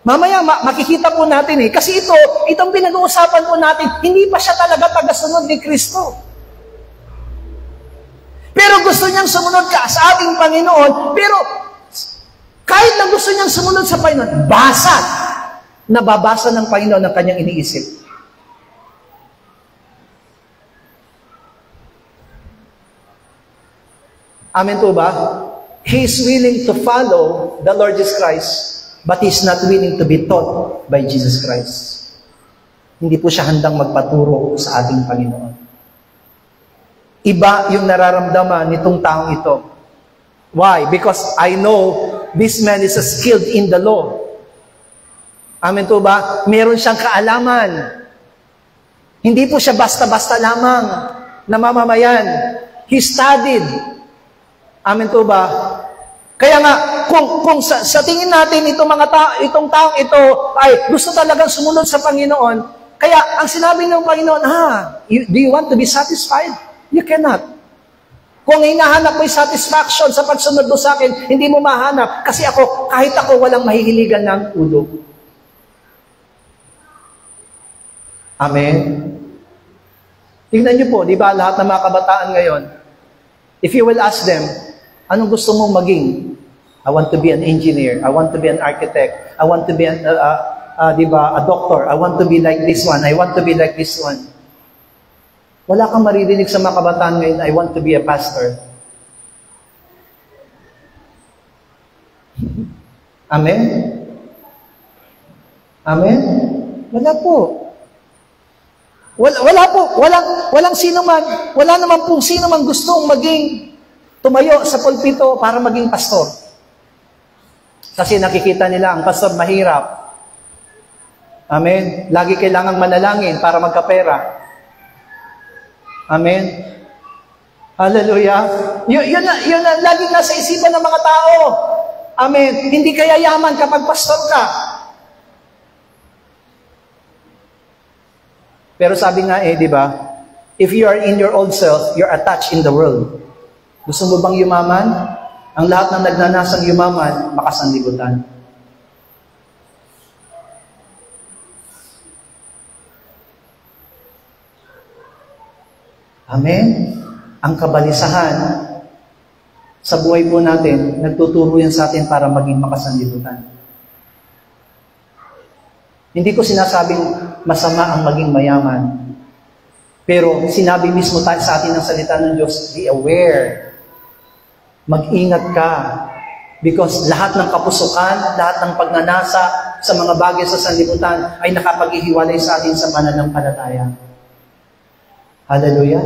mamaya makikita po natin kasi itong pinag-uusapan po natin, hindi pa siya talaga tagasunod ni Kristo. Pero gusto niyang sumunod ka sa ating Panginoon, pero kahit na gusto niyang sumunod sa Panginoon, nababasa ng Panginoon ang kanyang iniisip. Amen po ba? He is willing to follow the Lord Jesus Christ, but He is not willing to be taught by Jesus Christ. Hindi po siya handang magpaturo sa ating Panginoon. Iba yung nararamdaman nitong taong ito. Why? Because I know this man is skilled in the law. Amen po ba? Meron siyang kaalaman. Hindi po siya basta-basta lamang na mamamayan. He studied. Amen po ba? Kaya nga, kung sa tingin natin itong taong ito ay gusto talagang sumunod sa Panginoon, kaya ang sinabi ng Panginoon, do you want to be satisfied? You cannot. Kung hinahanap mo yung satisfaction sa pagsunod mo sa akin, hindi mo mahanap. Kasi kahit ako, walang mahihiligan ng ulo. Amen? Tingnan niyo po, di ba, lahat ng mga kabataan ngayon, if you will ask them, anong gusto mong maging? I want to be an engineer. I want to be an architect. I want to be a doctor. I want to be like this one. I want to be like this one. Wala kang maririnig sa mga kabataan ngayon, I want to be a pastor. Amen? Amen? Wala po. Walang sino man, wala naman pong sino man gustong tumayo sa pulpito para maging pastor. Kasi nakikita nila ang pastor mahirap. Amen? Lagi kailangang manalangin para magkapera. Amen? Hallelujah? Yun na laging nasa isipan ng mga tao. Amen? Hindi kaya yaman kapag pastor ka. Pero sabi nga di ba? If you are in your old self, you're attached in the world. Gusto mo bang yumaman? Ang lahat ng nagnanasang yumaman, makasanlibutan. Amen? Ang kabalisahan sa buhay po natin, nagtuturo yan sa atin para maging makasanlibutan. Hindi ko sinasabing masama ang maging mayaman. Pero sinabi mismo tayo sa atin ng salita ng Diyos, be aware. Mag-ingat ka. Because lahat ng kapusukan, lahat ng pagnanasa sa mga bagay sa sanlibutan ay nakapaghihiwalay sa atin sa pananampalataya. Hallelujah.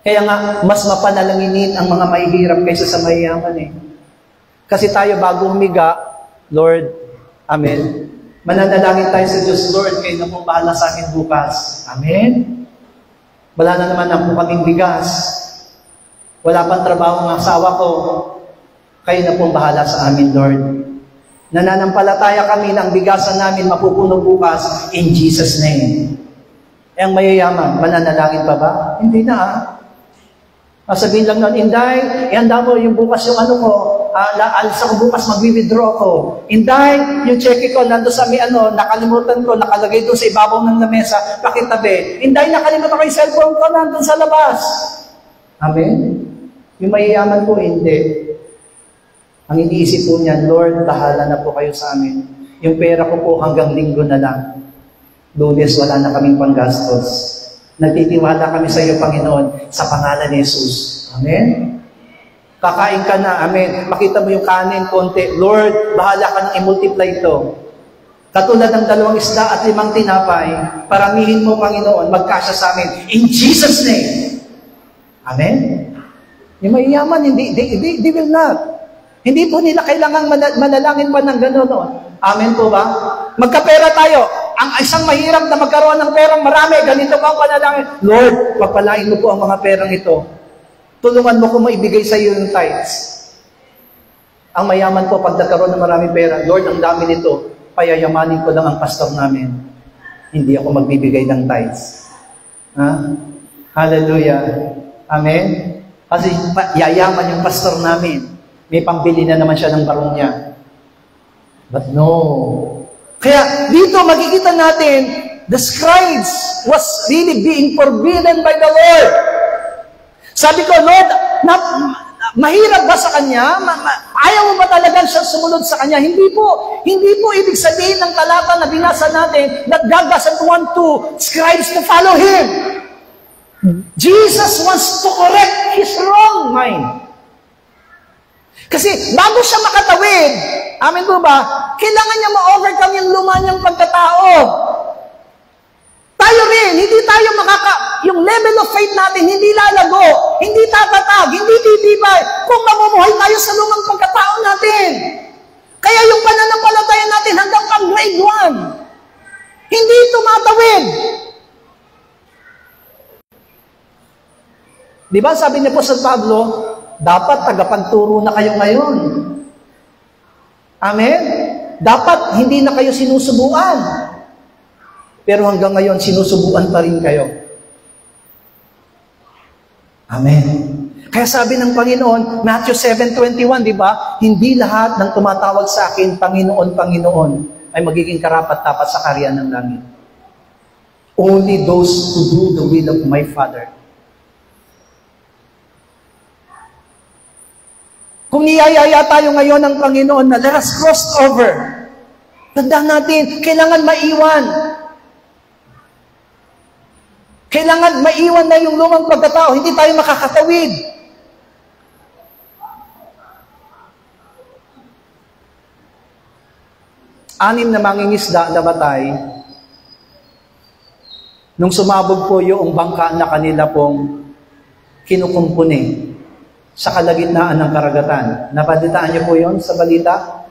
Kaya nga, mas mapanalanginin ang mga mahihirap kaysa sa mayayaman Kasi tayo bago humiga, Lord, Amen. Mananalangin tayo sa Diyos, Lord, kayo na pong bahala sa akin bukas. Amen. Wala na naman na po kaming bigas. Wala pang trabaho ng asawa ko. Kayo na pong bahala sa amin, Lord. Nananampalataya kami na ang bigasan namin mapupuno bukas in Jesus' name. Ang mayayaman, mananalangin pa ba? Hindi na sabihin lang nun, Inday, ihanda mo yung bukas yung ko, alis ako bukas, mag-withdraw ko. Inday, yung cheque ko, nandun sa nakalimutan ko, nakalagay doon sa ibabaw ng lamesa, pakitabi. Inday, nakalimutan ko yung cellphone ko, nandun sa labas. Amen? Yung mayayaman po, hindi. Ang iniisip po niyan, Lord, bahala na po kayo sa amin. Yung pera ko po hanggang linggo na lang. Lunes, wala na kaming panggastos. Nagtitiwala kami sa iyo, Panginoon, sa pangalan ni Jesus. Amen? Kakain ka na, amen. Makita mo yung kanin, konti. Lord, bahala ka nang i-multiply ito. Katulad ng 2 isda at 5 tinapay, paramihin mo, Panginoon, magkasya sa amin. In Jesus' name. Amen? Yung mayayaman, they will not. Hindi po nila kailangang manalangin pa ng gano'n. Amen po ba? Magkapera tayo. Ang isang mahirap na magkaroon ng perang marami, ganito pa ang panalangin. Lord, pagpalain mo po ang mga perang ito. Tulungan mo kung maibigay sa iyo yung tithes. Ang mayaman po, pag nagkaroon ng maraming pera, Lord, ang dami nito, payayamanin ko lang ang pastor namin. Hindi ako magbibigay ng tithes. Hallelujah. Amen? Kasi yayaman yung pastor namin. May pambili na naman siya ng barong niya. But no. Kaya dito makikita natin, the scribes was really being forbidden by the Lord. Sabi ko, Lord, mahirap ba sa Kanya? Ayaw mo ba talaga siya sumunod sa Kanya? Hindi po. Hindi po ibig sabihin ng talata na binasa natin that God doesn't want to scribes to follow Him. Jesus wants to correct his wrong mind. Kasi bago siya makatawid, amin po ba, kailangan niya ma-overcome yung luma niyang pagkatao. Tayo rin, hindi tayo yung level of faith natin, hindi lalago, hindi tatatag, hindi titibay, kung mamumuhay tayo sa lumang pagkatao natin. Kaya yung pananampalataya natin hanggang pang grade 1, hindi tumatawid. Di ba sabi niya po sa Pablo, dapat tagapagturo na kayo ngayon. Amen? Dapat hindi na kayo sinusubuan. Pero hanggang ngayon, sinusubuan pa rin kayo. Amen. Kaya sabi ng Panginoon, Matthew 7:21, di ba? Hindi lahat ng tumatawag sa akin, Panginoon, Panginoon, ay magiging karapat-dapat sa kaharian ng langit. Only those who do the will of my Father. Kung niyayaya tayo ngayon ng Panginoon na let us cross over, tandaan natin, kailangan maiwan. Kailangan maiwan na yung lumang pagkatao, hindi tayo makakatawid. Anim na mangingisda na namatay, nung sumabog po yung bangka na kanila pong kinukumpuni sa kalagitnaan ng karagatan. Napaditaan niyo po yon sa balita?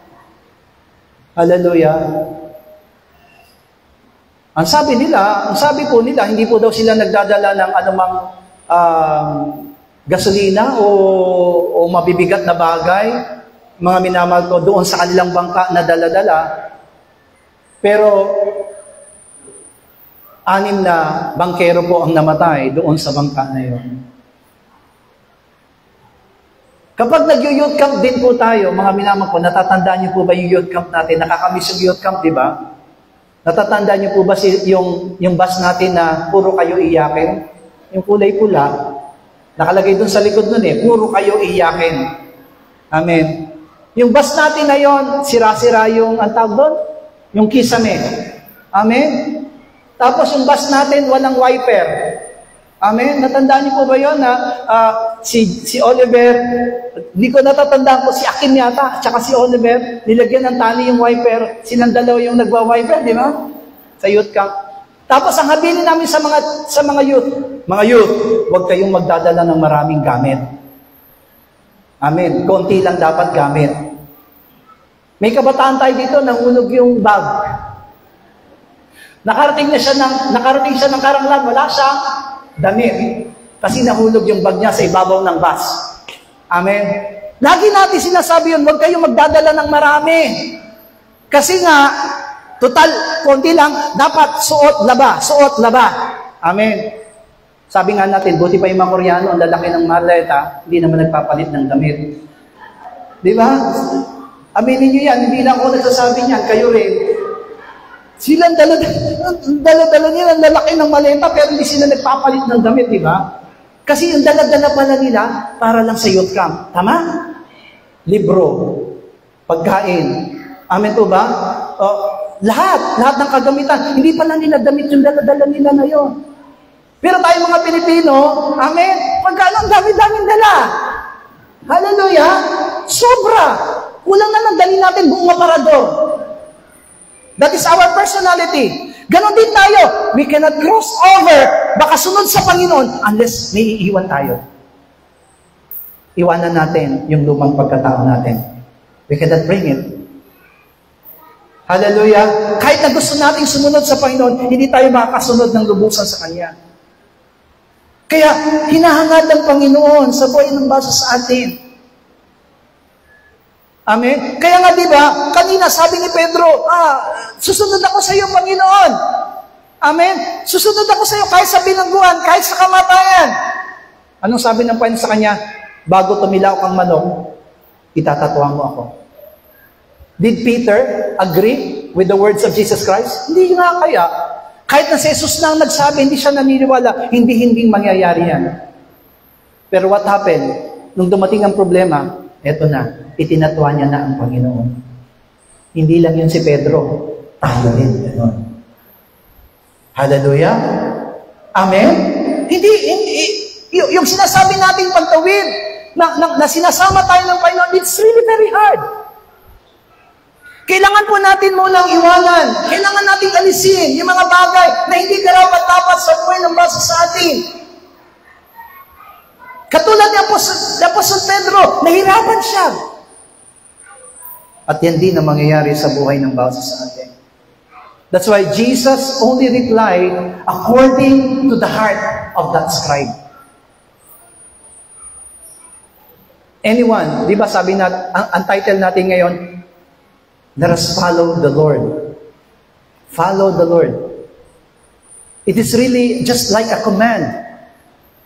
Hallelujah. Ang sabi po nila, hindi po daw sila nagdadala ng anumang gasolina o mabibigat na bagay, mga minamahal ko, doon sa kanilang bangka na dala-dala. Pero 6 na bangkero po ang namatay doon sa bangka na yon. Kapag nag-youth camp din po tayo, mga minamang ko, natatandaan niyo po ba yung youth camp natin? Nakakamiss yung youth camp, di ba? Natatandaan niyo po ba yung bus natin na puro kayo iyakin? Yung kulay pula, nakalagay dun sa likod nun puro kayo iyakin. Amen. Yung bus natin na yon, sira-sira yung, ang tawag doon? Yung kisame. Amen. Tapos yung bus natin, walang wiper. Amen? Natandaan niyo po ba yun na si Oliver, hindi ko natatandaan ko, si Akim yata, tsaka si Oliver, nilagyan ng tali yung wiper, silang dalawa yung nagwa-wiper, di ba? Sa youth camp. Tapos ang habilin namin sa mga youth, huwag kayong magdadala ng maraming gamit. Amen? Konti lang dapat gamit. May kabataan tayo dito, nahulog yung bag. Nakarating siya ng Karanglan, wala siyang damit. Kasi nahulog yung bag niya sa ibabaw ng bus. Amen? Lagi natin sinasabi yun, huwag kayong magdadala ng marami. Kasi nga, total, konti lang, dapat suot, laba. Amen? Sabi nga natin, buti pa yung mga Koreano, ang lalaki ng maleta, hindi naman nagpapalit ng damit. Di ba? Aminin nyo yan, hindi lang ako nagsasabi niyan, kayo rin. Silang dala-dala nila ang lalaki ng maleta pero hindi sila nagpapalit ng damit, di ba? Kasi yung dala-dala pala nila para lang sa youth camp. Tama? Libro, pagkain. Amen po ba? Lahat ng kagamitan. Hindi pala nila damit yung dala-dala nila na yun. Pero tayo mga Pilipino, amen, pagkano ang dami-daming dala. Hallelujah! Sobra! Kulang na lang dali natin buong aparador. That is our personality. Ganon din tayo. We cannot cross over, baka sunod sa Panginoon, unless may iiwan tayo. Iwanan natin yung lumang pagkatao natin. We cannot bring it. Hallelujah. Kahit na gusto nating sumunod sa Panginoon, hindi tayo makakasunod ng lubusan sa Kanya. Kaya, hinahangad ng Panginoon sa buhay ng basa sa atin. Amen? Kaya nga diba, kanina sabi ni Pedro, susunod ako sa iyo, Panginoon. Amen? Susunod ako sa iyo kahit sa bilangguan, kahit sa kamatayan. Anong sabi ng Panginoon sa kanya? Bago tumilaw kang manok, itatatwa mo ako. Did Peter agree with the words of Jesus Christ? Hindi nga kaya. Kahit na si Jesus na ang nagsabi, hindi siya naniniwala, hindi mangyayari yan. Pero what happened? Nung dumating ang problema, eto na, itinatwa niya na ang Panginoon. Hindi lang yun si Pedro, tayo din. Ganon. Hallelujah? Amen? Hindi, yung sinasabi nating pagtawid, na sinasama tayo ng Panginoon, it's really very hard. Kailangan po natin munang iwanan. Kailangan natin alisin yung mga bagay na hindi karapat-dapat sa buhay ng basa sa atin. Katulad ni Apostol Pedro, nahirapan siya. At yan din ang mangyayari sa buhay ng basa sa atin. That's why Jesus only replied according to the heart of that scribe. Anyone, di ba sabi natin, ang title natin ngayon, let us follow the Lord. Follow the Lord. It is really just like a command.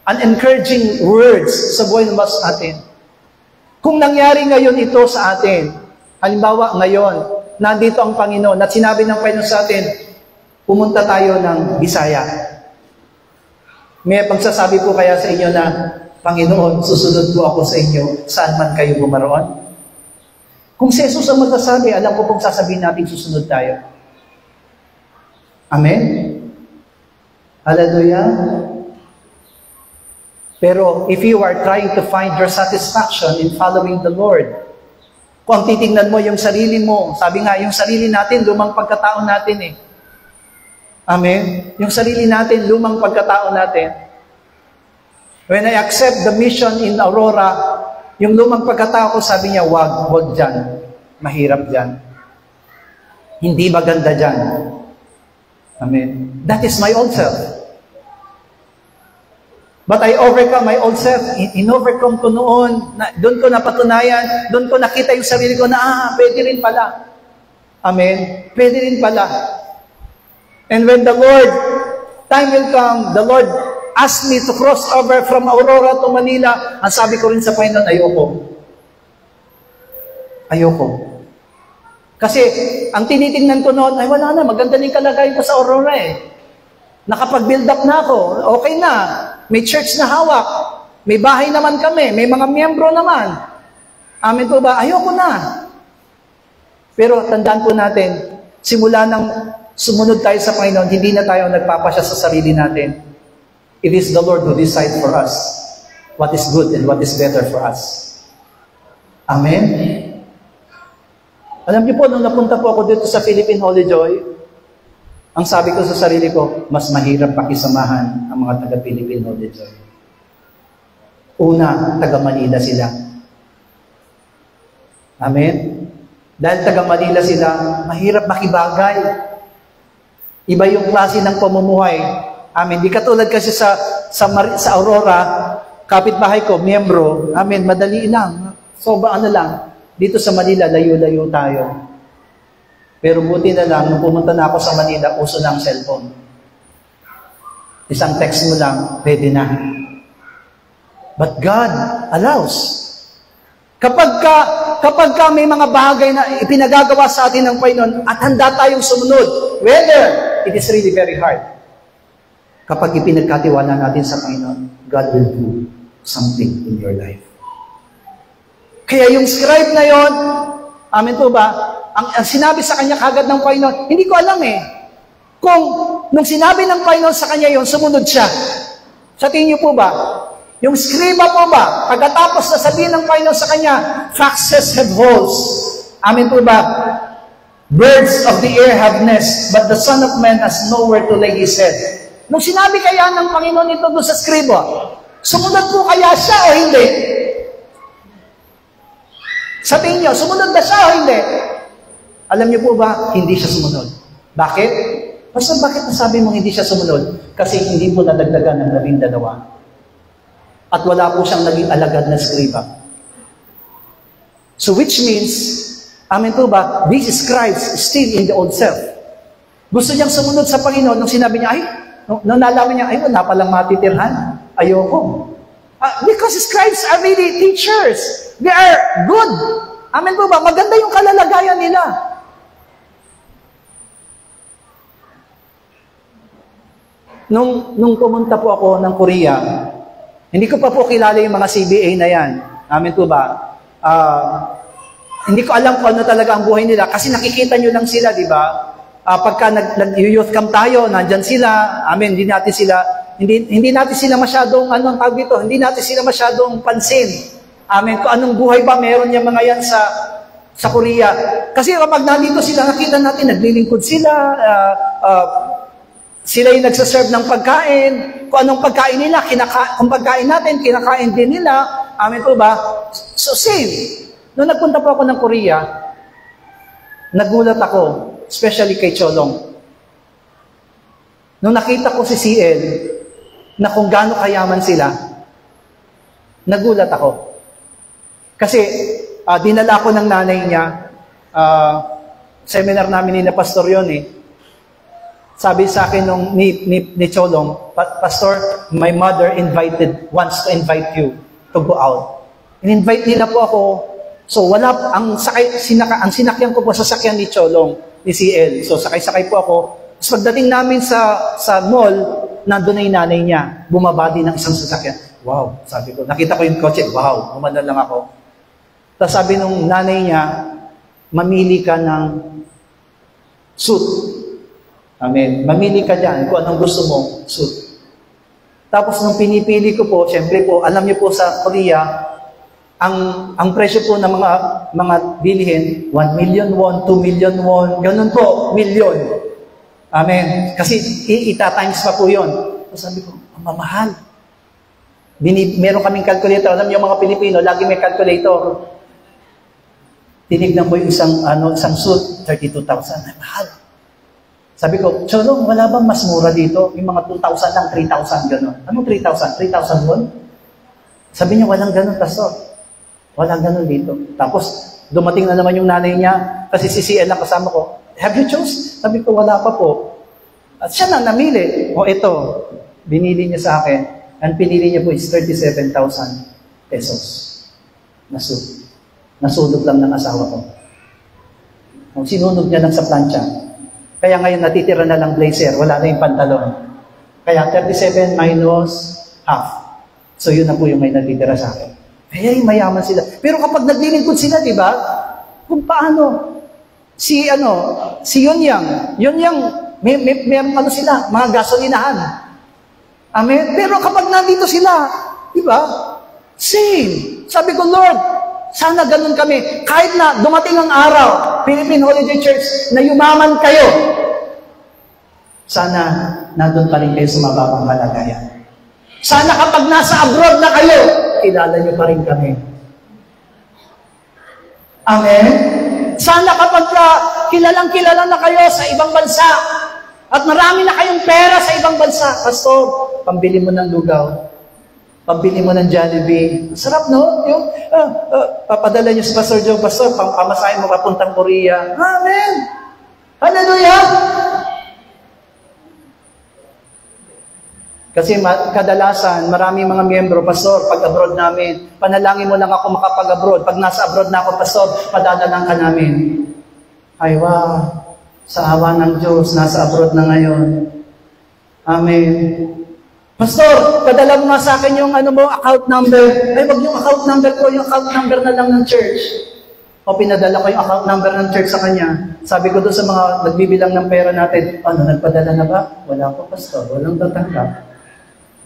An encouraging words sa buhay ng basa atin. Kung nangyari ngayon ito sa atin, halimbawa ngayon, nandito ang Panginoon at sinabi ng Panginoon sa atin, pumunta tayo ng Bisaya. May pagsasabi po kaya sa inyo na, Panginoon, susunod po ako sa inyo, saan man kayo bumaroon? Kung si Jesus ang magsasabi, alam ko kung sasabihin natin, susunod tayo. Amen? Hallelujah? Pero if you are trying to find your satisfaction in following the Lord, kung titingnan mo yung sarili mo, sabi nga, yung sarili natin, lumang pagkatao natin eh. Amen? Yung sarili natin, lumang pagkatao natin. When I accept the mission in Aurora, yung lumang pagkatao ko, sabi niya, wag dyan. Mahirap dyan. Hindi maganda dyan. Amen. That is my old self. But I overcome my old self. In-overcome ko noon. Doon ko napatunayan. Doon ko nakita yung sarili ko na, pwede rin pala. Amen. Pwede rin pala. And when the Lord, time will come, the Lord asked me to cross over from Aurora to Manila. Ang sabi ko rin sa Panginoon, ayoko. Kasi, ang tinitingnan ko noon, ay wala na, maganda yung kalagayan ko sa Aurora eh. Nakapag-build up na ako, okay na. May church na hawak. May bahay naman kami. May mga miyembro naman. Amen po ba? Ayoko na. Pero tandaan po natin, simula nang sumunod tayo sa Panginoon, hindi na tayo nagpapasya sa sarili natin. It is the Lord who decides for us what is good and what is better for us. Amen? Alam niyo po, nung napunta po ako dito sa Philippine Holy Joy, ang sabi ko sa sarili ko, mas mahirap pakisamahan ang mga taga-Philippine Holy Joy. Una, taga-Manila sila. Amen? Dahil taga-Manila sila, mahirap makibagay. Iba yung klase ng pamumuhay. Amen. Di katulad kasi sa Aurora, kapitbahay ko, miyembro, amen, madali lang. So, lang. Dito sa Manila, layo-layo tayo. Pero buti na lang, nung pumunta na ako sa Manila, uso na ang cellphone. Isang text mo lang, pwede na. But God allows. Kapag ka may mga bagay na ipinagagawa sa atin ng Panginoon at handa tayong sumunod, whether it is really very hard. Kapag ipinagkatiwala natin sa Panginoon, God will do something in your life. Kaya yung scribe na yon, amen po ba? Ang sinabi sa kanya kagad ng Panginoon, hindi ko alam eh. Kung nung sinabi ng Panginoon sa kanya yon, sumunod siya. Sa tingin niyo po ba? Yung scriba po ba? Pagkatapos na sabihin ng Panginoon sa kanya, foxes have holes. Amen po ba? Birds of the air have nests, but the Son of Man has nowhere to lay his head. Nung sinabi kaya ng Panginoon ito doon sa skriba, sumunod po kaya siya o hindi? Sa tingin niyo, sumunod na siya o hindi? Alam niyo po ba, hindi siya sumunod. Bakit? Basta bakit nasabi mong hindi siya sumunod? Kasi hindi po nadagdagan ng 12. At wala po siyang naging alagad na skriba. So which means, amen po ba, these scribes still in the old self. Gusto niyang sumunod sa Panginoon nung sinabi niya, nung nalaman niya, wala palang matitirhan. Ayoko. Because scribes are really teachers. They are good. Amen po ba? Maganda yung kalalagayan nila. Nung pumunta po ako ng Korea, hindi ko pa po kilala yung mga CBA na yan. Amen po ba? Hindi ko alam kung ano talaga ang buhay nila kasi nakikita nyo lang sila, di ba? Pagka nag-youth camp tayo, nandyan sila. Amen, hindi natin sila masyadong, anong tawag dito? Hindi natin sila masyadong pansin. Amen, kung anong buhay ba meron yung mga yan sa Korea. Kasi kapag nandito sila, nakita natin, naglilingkod sila, sila yung nagsaserve ng pagkain, kung anong pagkain nila, kung pagkain natin, kinakain din nila. Amen po ba? So, same. Noong nagpunta po ako ng Korea, nagulat ako, especially kay Cholong. Noong nakita ko si CL, na kung gaano kayaman sila, nagulat ako. Kasi, dinala ko ng nanay niya, seminar namin ni Pastor yun eh. Sabi sa akin ni Cholong, Pastor, my mother wants to invite you to go out. In-invite nila po ako. So wala, ang sinakyan ko po sa sakyan ni Cholong, ni CL. So sakay-sakay po ako. So pagdating namin sa mall, nandun na yung nanay niya. Bumaba din ng isang sasakyan. Wow, sabi ko. Nakita ko yung kotse. Wow, umanan lang ako. Tapos sabi nung nanay niya, mamili ka ng suit. Amen. Mamili ka dyan kung anong gusto mo, suit. Tapos nung pinipili ko po, syempre po, alam niyo po sa Korea, ang presyo po ng mga bilihin, 1 million won, 2 million won, ganun po, million. Amen. Kasi ita-times pa po yun. So sabi ko, mamahal. Meron kaming calculator. Alam niyo mga Pilipino, lagi may calculator. Tinignan ko yung isang suit, 32,000. Ay, mahal. Sabi ko, Cholong, wala bang mas mura dito? Yung mga 2,000 lang, 3,000, gano'n. Anong 3,000? 3,000 won? Sabi niya, walang gano'n, Pastor. Walang gano'n dito. Tapos, dumating na naman yung nanay niya, kasi si CL lang kasama ko. Have you chose? Sabi ko, wala pa po. At siya na namili. O ito, binili niya sa akin. Ang pinili niya po is 37,000 pesos. Nasulog lang ng asawa ko. O, sinunog niya lang sa plancha. Kaya ngayon natitira na lang blazer, wala na yung pantalon. Kaya 37 minus half. So yun na po yung may natitira sa akin. Kaya yung mayaman sila. Pero kapag naglilingkod sila, di ba? Kung paano? Si Yunyang, meron sila, mga gasolinahan. Amen? Pero kapag nandito sila, di ba? Same. Sabi ko, Lord, sana ganun kami. Kahit na dumating ang araw, Philippine Holiday Church, na yumaman kayo, sana nandun pa rin kayo sa mababang kalagayan. Sana kapag nasa abroad na kayo, kilala nyo pa rin kami. Amen? Sana kapag kilalang-kilala na kayo sa ibang bansa, at marami na kayong pera sa ibang bansa, Pastor, pambili mo ng lugaw, pambili mo ng Jollibee. Sarap, no? Yung, papadala nyo sa Pastor Joe, Pastor, pamasahin mo papuntang Korea. Amen! Hallelujah! Kasi kadalasan, maraming mga miyembro, Pastor, pag abroad namin, panalangin mo lang ako makapag-abroad. Pag nasa abroad na ako, Pastor, padadalang ka namin. Ay, wow! Sa awa ng Diyos, nasa abroad na ngayon. Amen. Pastor, padala mo nga sa akin yung account number. Ay, wag yung account number ko, yung account number na lang ng church. O pinadala ko yung account number ng church sa kanya. Sabi ko doon sa mga nagbibilang ng pera natin, nagpadala na ba? Wala po, Pastor. Walang tatanggap.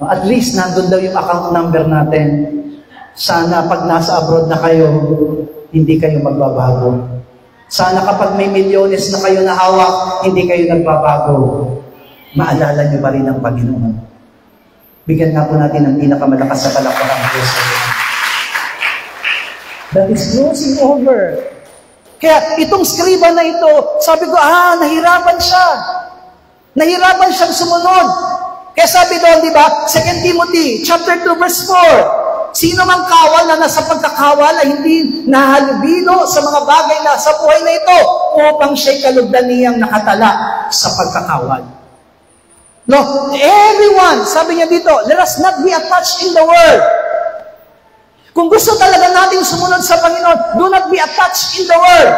At least, nandun daw yung account number natin. Sana pag nasa abroad na kayo, hindi kayo magbabago. Sana kapag may milyones na kayo na hawak, hindi kayo nagbabago. Maalala nyo pa rin ang Panginoon. Bigyan nga po natin ng pinakamalakas sa palakpakan ng Diyos. That is closing over. Kaya itong skriba na ito, sabi ko, nahirapan siya. Nahirapan siyang sumunod. Kaya sabi doon, di ba, 2 Timothy chapter 2 verse 4, sino mang kawal na nasa pagkakawal ay hindi nahalubilo sa mga bagay na sa buhay na ito upang siya'y kalugdan niyang nakatala sa pagkakawal. No, everyone, sabi niya dito, let us not be attached in the world. Kung gusto talaga nating sumunod sa Panginoon, do not be attached in the world.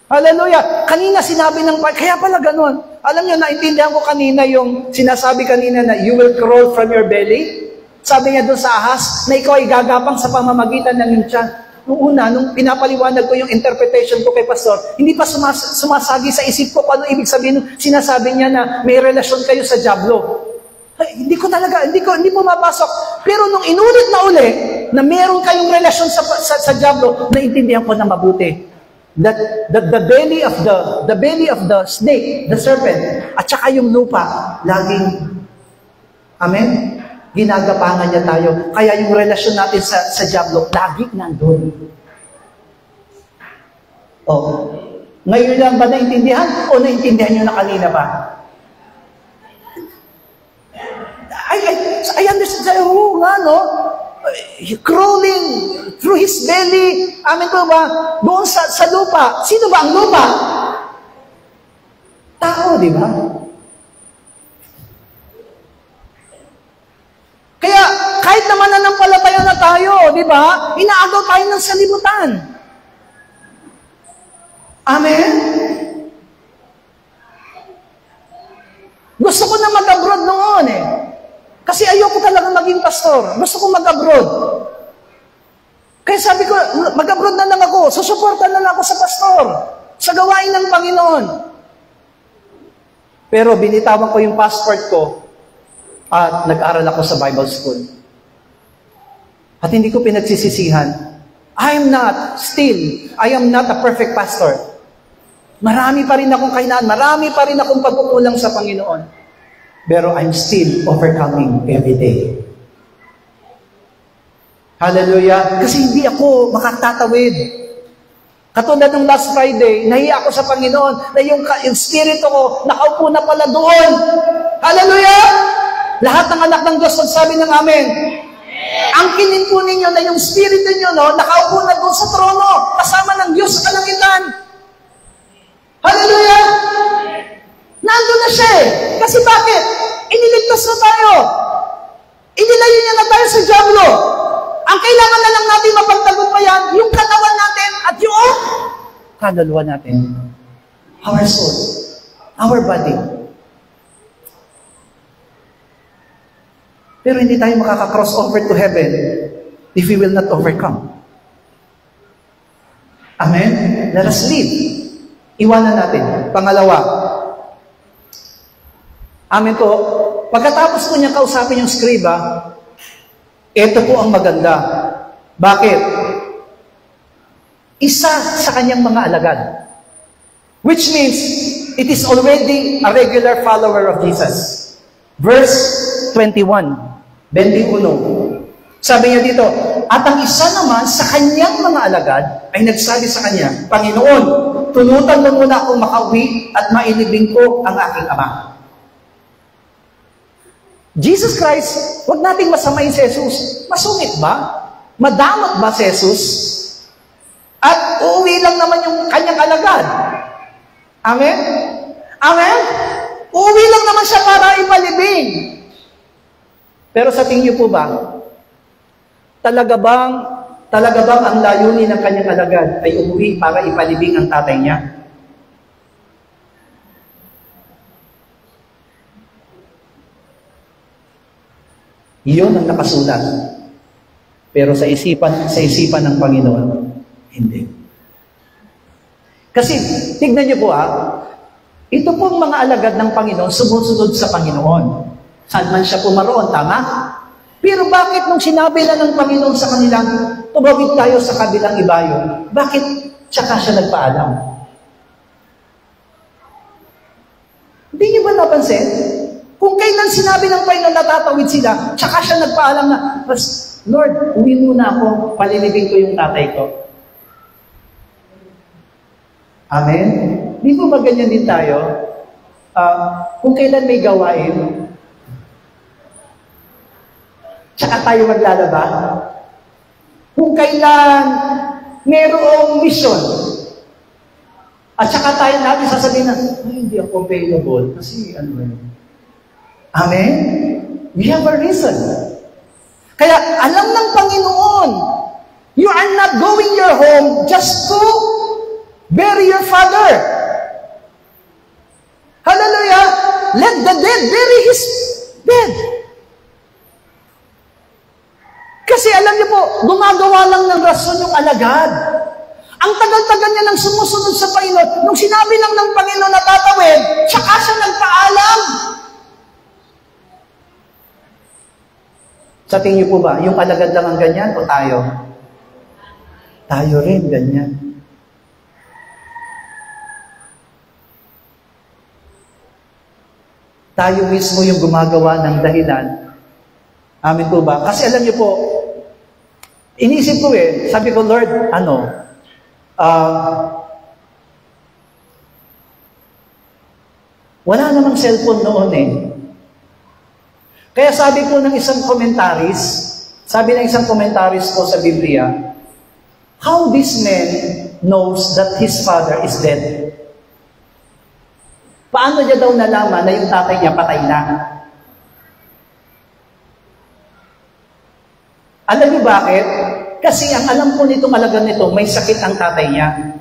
Hallelujah. Kanina sinabi ng, kaya pala ganun. Alam niyo, naintindihan ko kanina yung sinasabi kanina na you will crawl from your belly. Sabi niya doon sa ahas, na ikaw ay gagapang sa pamamagitan ng iyong tiyan. Noong una, nung pinapaliwanag ko yung interpretation ko kay Pastor, hindi pa sumasagi sa isip ko kung ano ibig sabihin. Sinasabi niya na may relasyon kayo sa dyablo. Ay, hindi pumapasok. Pero nung inulit na uli, na meron kayong relasyon sa dyablo, naintindihan ko na mabuti. That the belly of the snake, the serpent, at saka yung lupa, laging, amen? Ginagapangan niya tayo. Kaya yung relasyon natin sa dyablo, lagi nandun. Oh. Ngayon lang ba naintindihan? O naintindihan nyo na kanina ba? I understand. Oo nga, no? Crawling through his belly. Amin po ba? Doon sa lupa. Sino ba ang lupa? Tao, di ba? Kaya, kahit naman nanampalataya na tayo, di ba? Inaagaw tayo ng salibutan. Amen? Gusto ko na mag-abroad noon eh. Kasi ayoko talaga maging pastor. Gusto ko mag-abroad. Kaya sabi ko, mag-abroad na lang ako. Susuportan na lang ako sa pastor. Sa gawain ng Panginoon. Pero binitawan ko yung passport ko at nag-aral ako sa Bible school. At hindi ko pinagsisisihan. I am not a perfect pastor. Marami pa rin akong kahinaan. Marami pa rin akong pagkukulang sa Panginoon. Pero I'm still overcoming every day. Hallelujah. Kasi hindi ako makatatawid. Katulad ng last Friday, nahiya ako sa Panginoon na yung spirito ko, nakaupo na pala doon. Hallelujah! Lahat ng anak ng Diyos, sabi ng amen. Angkinin po ninyo na yung spirito nyo, no, nakaupo na doon sa trono, kasama ng Diyos sa kalangitan. Hallelujah! Nandun na siya eh. Kasi bakit? Iniligtas na tayo. Inilayo niya na tayo sa dyablo. Ang kailangan na lang natin mapagtagumpayan, yung katawan natin at yung kaluluwa natin. Our soul. Our body. Pero hindi tayo makaka-cross over to heaven if we will not overcome. Amen? Let us live. Iwanan natin. Pangalawa, amen po. Pagkatapos ko niya kausapin yung skriba, ito po ang maganda. Bakit? Isa sa kanyang mga alagad. Which means, it is already a regular follower of Jesus. Verse 21. Sabi niya dito, at ang isa naman sa kanyang mga alagad ay nagsabi sa kanya, Panginoon, tunutan mo muna akong makauwi at mailibing ko ang aking ama. Jesus Christ, huwag nating masamain si Jesus. Masungit ba? Madamot ba si Jesus? At uuwi lang naman yung kanyang alagad. Amen? Amen? Uuwi lang naman siya para ipalibing. Pero sa tingin niyo po ba, talaga bang ang layunin ng kanyang alagad ay umuwi para ipalibing ang tatay niya? Iyon ang nakasulat. Pero sa isipan ng Panginoon, hindi. Kasi, tignan niyo po ito pong mga alagad ng Panginoon, sumusunod sa Panginoon. Saan man siya pumaroon, tama? Pero bakit nung sinabi na ng Panginoon sa kanila, tumawid tayo sa kabilang ibayo, bakit tsaka siya nagpaalam? Hindi niyo ba napansin? Kung kailan sinabi ng Panginoon na tatawid sila, tsaka siya nagpaalam na, Lord, uwi muna ako, palilibing ko yung tatay ko. Amen? Di ba ba ganyan din tayo? Kung kailan may gawain, tsaka tayo maglalaba. Kung kailan mayroong mission, at tsaka tayo natin sasabihin na, hindi ako available. Kasi ano yun? Amen? We have a reason. Kaya alam ng Panginoon, you are not going your home just to bury your father. Hallelujah! Let the dead bury his dead. Kasi alam niyo po, gumagawa lang ng rason yung alagad. Ang tagal-tagal niya nang sumusunod sa Panginoon. Nung sinabi lang ng Panginoon na tatawid, tsaka siya nagpaalam. Sa tingin niyo po ba, yung alagad lang ang ganyan o tayo? Tayo rin ganyan. Tayo mismo yung gumagawa ng dahilan. Amin po ba? Kasi alam niyo po, inisip ko sabi ko, Lord, wala namang cellphone noon Kaya sabi po ng isang komentaris ko sa Biblia, how this man knows that his father is dead? Paano niya daw nalaman na yung tatay niya patay na? Alam niyo bakit? Kasi ang alam po nitong alagan nito, may sakit ang tatay niya.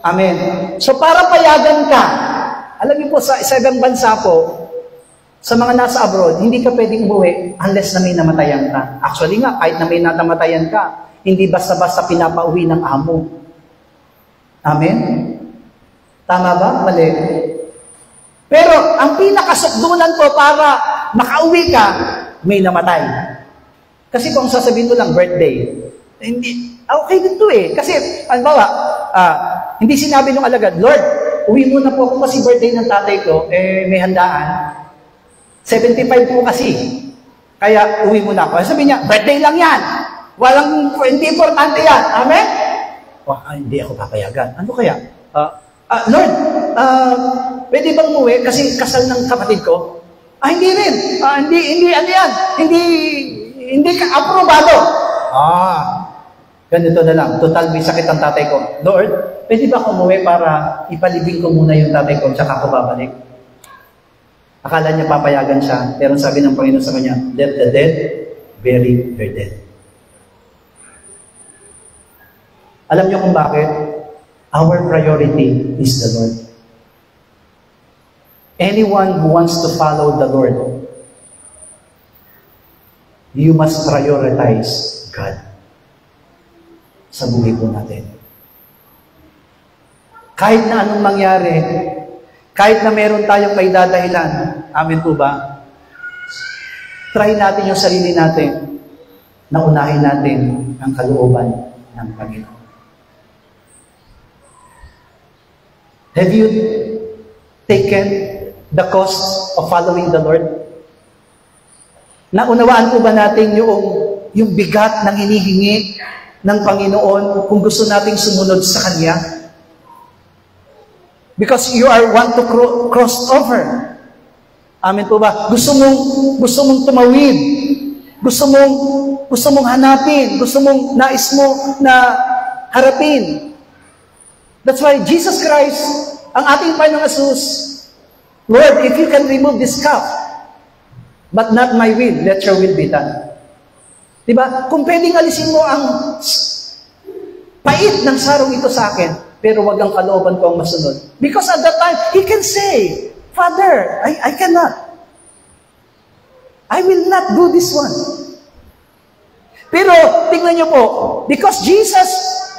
Amen. So para payagan ka, alam niyo po sa ibang bansa po, sa mga nasa abroad, hindi ka pwedeng umuwi unless na may namatayan ka. Actually nga, kahit na may namatayan ka, hindi basta-basta pinapauwi ng amo. Amen? Tama ba? Mali. Pero ang pinakasukdulan po para makauwi ka, may namatay. Kasi kung sasabihin ko lang birthday, hindi, okay din to Kasi, halimbawa, hindi sinabi nung alagad, Lord, uwi muna po ako kasi birthday ng tatay ko, may handaan. 75 po kasi. Kaya uwi muna ako. Sabi niya, birthday lang yan. Hindi importante yan. Amen? Hindi ako papayagan. Ano kaya? Lord, pwede bang umuwi kasi kasal ng kapatid ko? Hindi rin. Ano yan? Hindi ka aprobado. Ganito na lang. Total, may sakit ang tatay ko. Lord, pwede ba ako umuwi para ipalibing ko muna yung tatay ko tsaka ako babalik? Akala niya papayagan siya, pero sabi ng Panginoon sa kanya, let the dead bury their dead. Alam niyo kung bakit? Our priority is the Lord. Anyone who wants to follow the Lord, you must prioritize God sa buhay po natin. Kahit na anong mangyari, kahit na meron tayong may dadahilan, amin po ba? Try natin yung sarili natin na unahin natin ang kalooban ng Panginoon. Have you taken the cost of following the Lord? Naunawaan po ba natin yung bigat ng hinihingi ng Panginoon kung gusto nating sumunod sa Kanya? Because you are want to cross over. Amen po ba? Gusto mong tumawid. Gusto mong hanapin. Nais mo na harapin. That's why Jesus Christ, ang ating Panginoong Jesus, Lord, if you can remove this cup, but not my will, let your will be done. Diba? Kung pwedeng alisin mo ang pait ng sarong ito sa akin, pero wag ang kalooban ko ang masunod. Because at that time, he can say, Father, I cannot. I will not do this one. Pero, tingnan niyo po, because Jesus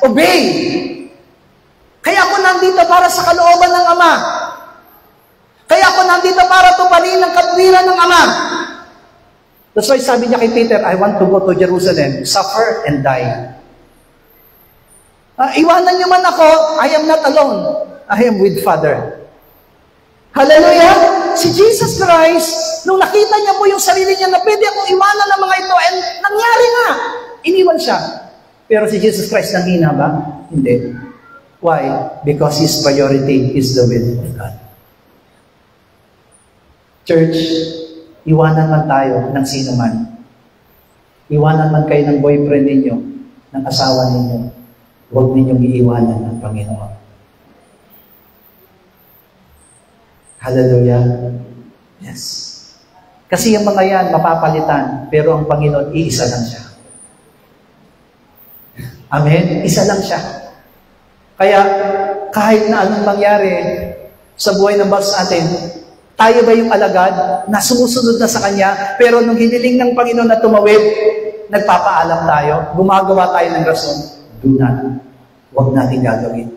obeyed. Kaya ako nandito para sa kalooban ng Ama. Kaya ako nandito para tuparin ang katwiran ng Ama. That's why sabi niya kay Peter, I want to go to Jerusalem, suffer and die. Iwanan niyo man ako, I am not alone. I am with Father. Hallelujah! Si Jesus Christ, nung nakita niya po yung sarili niya na pwede akong iwanan ng mga ito, and nangyari nga. Iniwan siya. Pero si Jesus Christ nanghina ba? Hindi. Why? Because His priority is the will of God. Church, iwanan man tayo ng sino man. Iwanan man kayo ng boyfriend ninyo, ng asawa ninyo. Huwag ninyong iiwanan ng Panginoon. Hallelujah. Yes. Kasi yung mga yan, mapapalitan. Pero ang Panginoon, iisa lang siya. Amen? Isa lang siya. Kaya, kahit na anong mangyari sa buhay ng bawat sa atin, tayo ba yung alagad na sumusunod na sa Kanya, pero nung hiniling ng Panginoon na tumawid, nagpapaalam tayo, gumagawa tayo ng rason, do not. Huwag natin gagawin.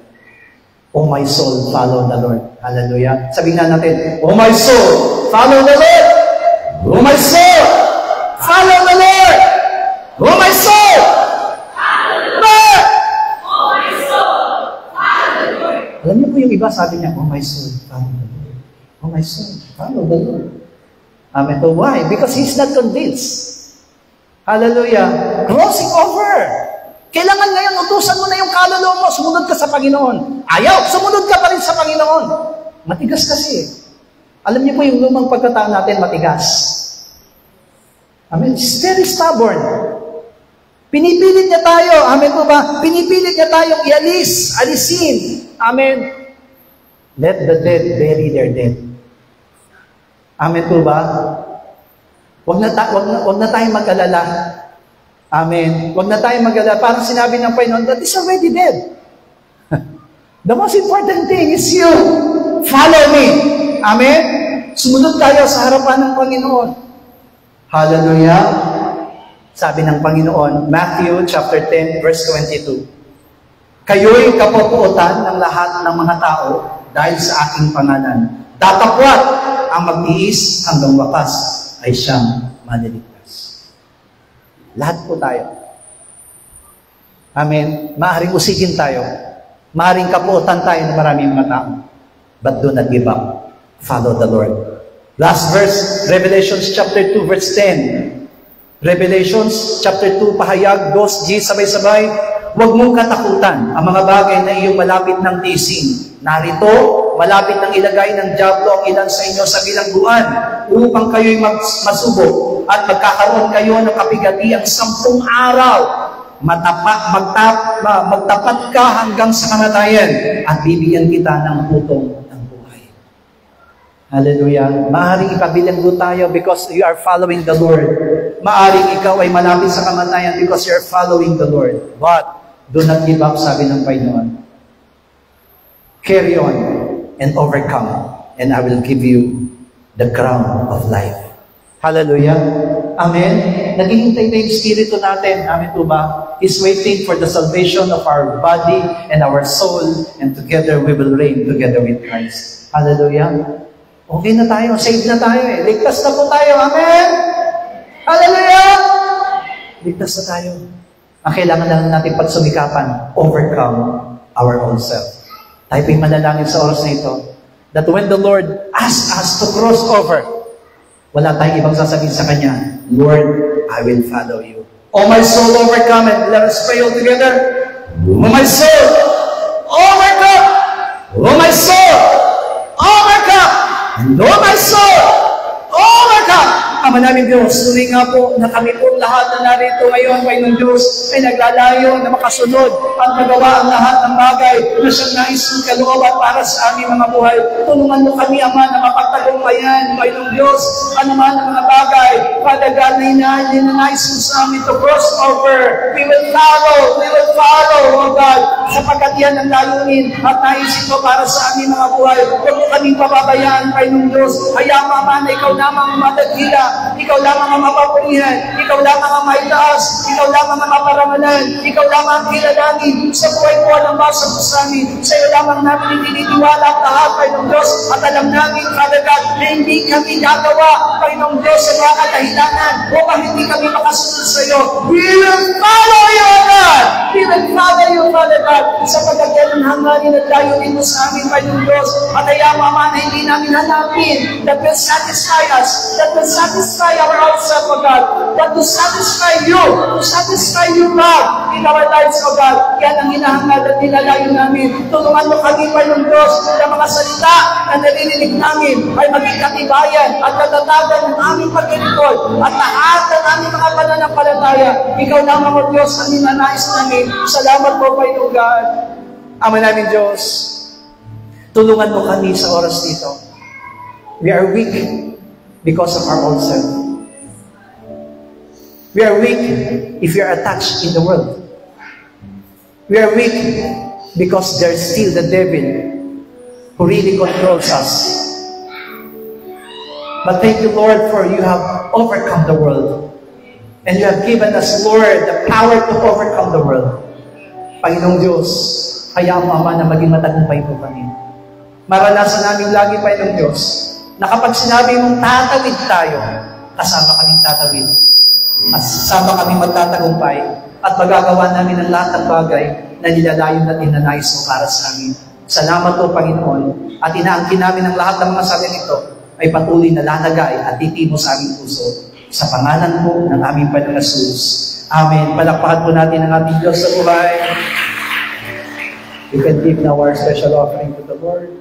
Oh my soul, follow the Lord. Hallelujah. Sabihin na natin, oh my soul, follow the Lord. Oh my soul, follow the Lord. Oh my soul, follow the Lord. Oh my soul, follow the Lord. Alam niyo po yung iba, sabi niya, oh my soul, follow the Lord. Oh my soul, follow the Lord. Amen. So why? Because he's not convinced. Hallelujah. Crossing over. Kailangan ngayon, utusan mo na yung kaluluwa mo, sumunod ka sa Panginoon. Ayaw, sumunod ka pa rin sa Panginoon. Matigas kasi. Alam niyo po yung lumang pagkatao natin, matigas. Amen. It's very stubborn. Pinipilit niya tayo. Amen po ba? Pinipilit niya tayong alisin. Amen. Let the dead bury their dead. Amen po ba? Wag na tayong mag-alala. Amen. Wag na tayong mag-alala. Parang sinabi ng Panginoon, that is already dead. The most important thing is you. Follow me. Amen? Sumunod tayo sa harapan ng Panginoon. Hallelujah. Sabi ng Panginoon, Matthew chapter 10, verse 22. Kayo'y kapupuotan ng lahat ng mga tao dahil sa aking pangalan. Datapwat ang magtiis hanggang wakas ay siyang maniligtas. Lahat po tayo. Amen. Maaring usigin tayo. Maaring kapuotan tayo ng maraming mga tao. But do not give up. Follow the Lord. Last verse, Revelation chapter 2, verse 10. Revelations chapter 2, pahayag, dos, G, sabay-sabay. Huwag mong katakutan ang mga bagay na iyong malapit ng tising. Narito, malapit ng ilagay ng diablo ang ilan sa inyo sa bilangguan upang kayo'y masubok at magkakaroon kayo ng kapigatiang 10 araw. Magtapat ka hanggang sa kamatayan at bibigyan kita ng putong ng buhay. Hallelujah. Maaring ipabilanggo tayo because you are following the Lord. Maaring ikaw ay malapit sa kamatayan because you are following the Lord. But do not give up, sabi ng Panginoon. Carry on and overcome, and I will give you the crown of life. Hallelujah. Amen. Naghihintay na yung Espiritu natin. Amen po ba? Is waiting for the salvation of our body and our soul, and together we will reign together with Christ. Hallelujah. Okay na tayo. Saved na tayo eh. Ligtas na po tayo. Amen. Hallelujah. Ligtas na tayo. Ang kailangan lang natin pagsumikapan, overcome our own self. Tayo po'y manalangin sa oras na ito, that when the Lord asks us to cross over, wala tayong ibang sasabihin sa Kanya, Lord, I will follow you. Oh my soul, overcome it. Let us pray all together. Oh my soul, overcome. Oh my soul, overcome. And oh my soul, overcome. Ama namin Diyos, tuloy nga po na kami po lahat na narito ngayon, Panginoon Diyos, ay naglalayo na makasunod at magawa ang lahat ng bagay na siyang nais mong kalooban para sa aming mga buhay. Tulungan mo kami, Ama, na mapagtagumpayan, Panginoon Diyos, ano man ang mga bagay, Father God, na ninanais mo sa amin to cross over. We will follow, oh God, sapagkat yan ang layunin at nais ito para sa aming mga buhay. Huwag mo kaming pababayaan, Panginoon Diyos. Kaya, Ama, na ikaw lamang madagila, ikaw lamang ang mapapurihan, ikaw lamang ang maitaas, ikaw lamang ang maparangalan, ikaw lamang ang kilalanin sa buhay mo ng basa mo sa amin. Sa iyo lamang namin itinitiwala ang lahat, Panginoong Diyos, at alam namin, Father God, na hindi kami gagawa, Panginoong Diyos, sa mga kadahilanan upang hindi kami makasunod sa iyo. We will follow you, God! We will follow you, Father God, sapagkat yan ang hangarin at layunin mo sa amin, Panginoong Diyos, at ayaw, Ama, na hindi namin hanapin that will satisfy us, that will satisfy our ourselves, O God, but to satisfy you, God, in our lives, O God. Yan ang hinahangad at nilalayo namin. Tulungan mo kami, Panginoong Diyos, na mga salita na narinig namin ay maging katibayan at katatagan ng aming pagkilipod at lahat ng aming mga pananampalataya. Ikaw lamang, O Diyos, ang ninanais namin. Salamat po, Panginoong God. Ama namin, Diyos, tulungan mo kami sa oras nito. We are weak. because of our old self. We are weak if we are attached in the world. We are weak because there's still the devil who really controls us. But thank you, Lord, for you have overcome the world. And you have given us, Lord, the power to overcome the world. Panginoong Diyos, hayaan mo, Ama, na maging matagumpay po kami. Maranasan namin lagi, Panginoong Diyos, na kapag sinabi mong tatawid tayo, kasama kaming tatawid. At kasama kaming magtatagumpay at magagawa namin ang lahat ng bagay na nilalayo at ninanais mo para sa amin. Salamat po, Panginoon, at inaangkin namin ang lahat ng mga sabi nito ay patuloy na lalagay at titimo sa aming puso. Sa pangalan po ng aming Panginoong Jesus. Amen. Palakpakan po natin ang ating Diyos sa buhay. You can give now our special offering to the Lord.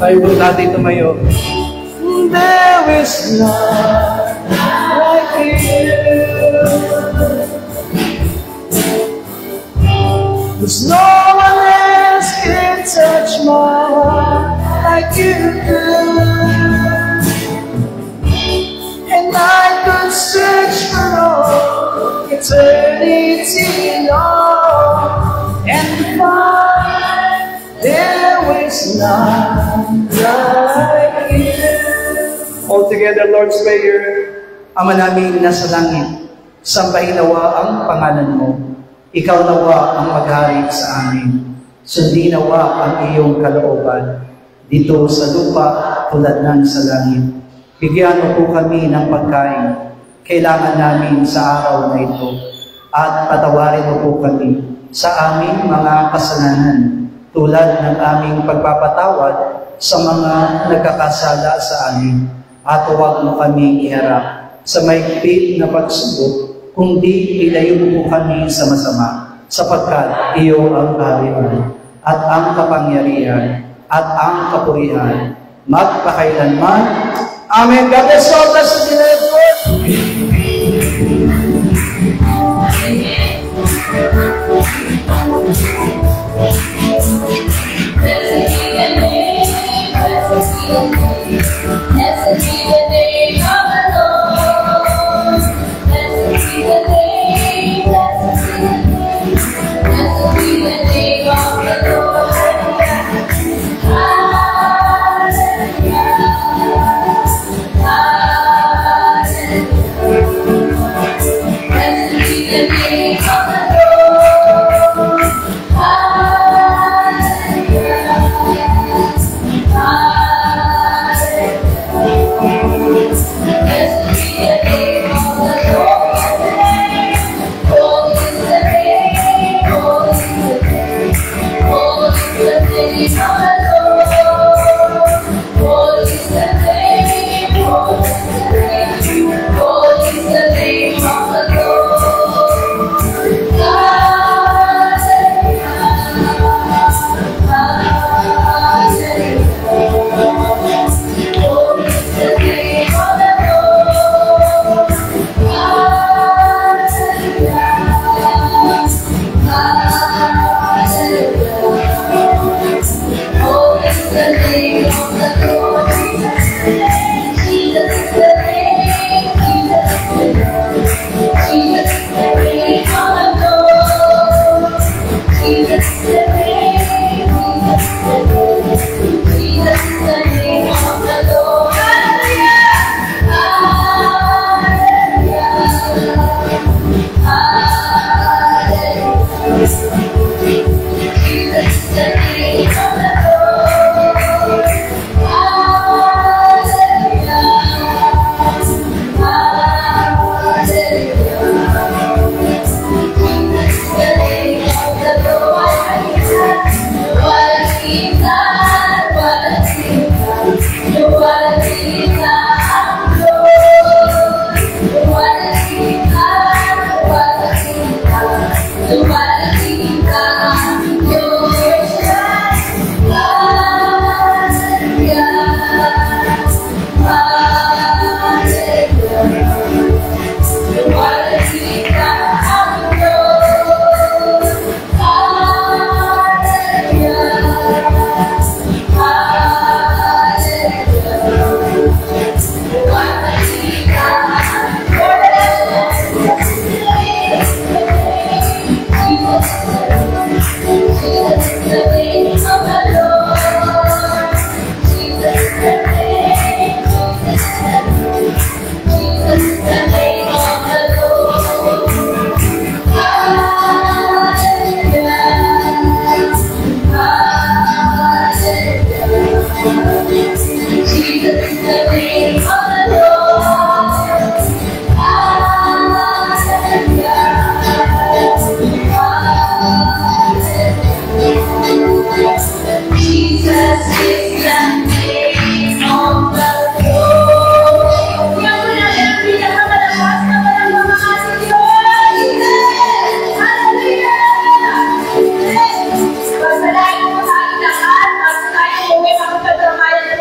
Tayo po natin tumayo. There is none like you. There's no one else can touch my heart like you do. And I could search for all eternity long and find there is none like you. All together, Lord's Prayer. Ama namin nasa langit, sambahin nawa ang pangalan mo. Ikaw nawa ang maghari sa amin. Sundin nawa ang iyong kalooban dito sa lupa tulad ng sa langit. Bigyan mo po kami ng pagkain kailangan namin sa araw na ito at patawarin mo po kami sa aming mga kasalanan tulad ng aming pagpapatawad sa mga nagkakasala sa amin. At huwag mo kami iharap sa mahigpit na pagsubok, kundi ilayo mo po kami sa masama, sapagkat iyo ang kaharian at ang kapangyarihan at ang kapurihan magpakailanman. Amen. God bless you all. Bless you, Lord.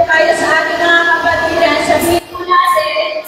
Kaya sa ating mga kapatiran, sabihin po natin,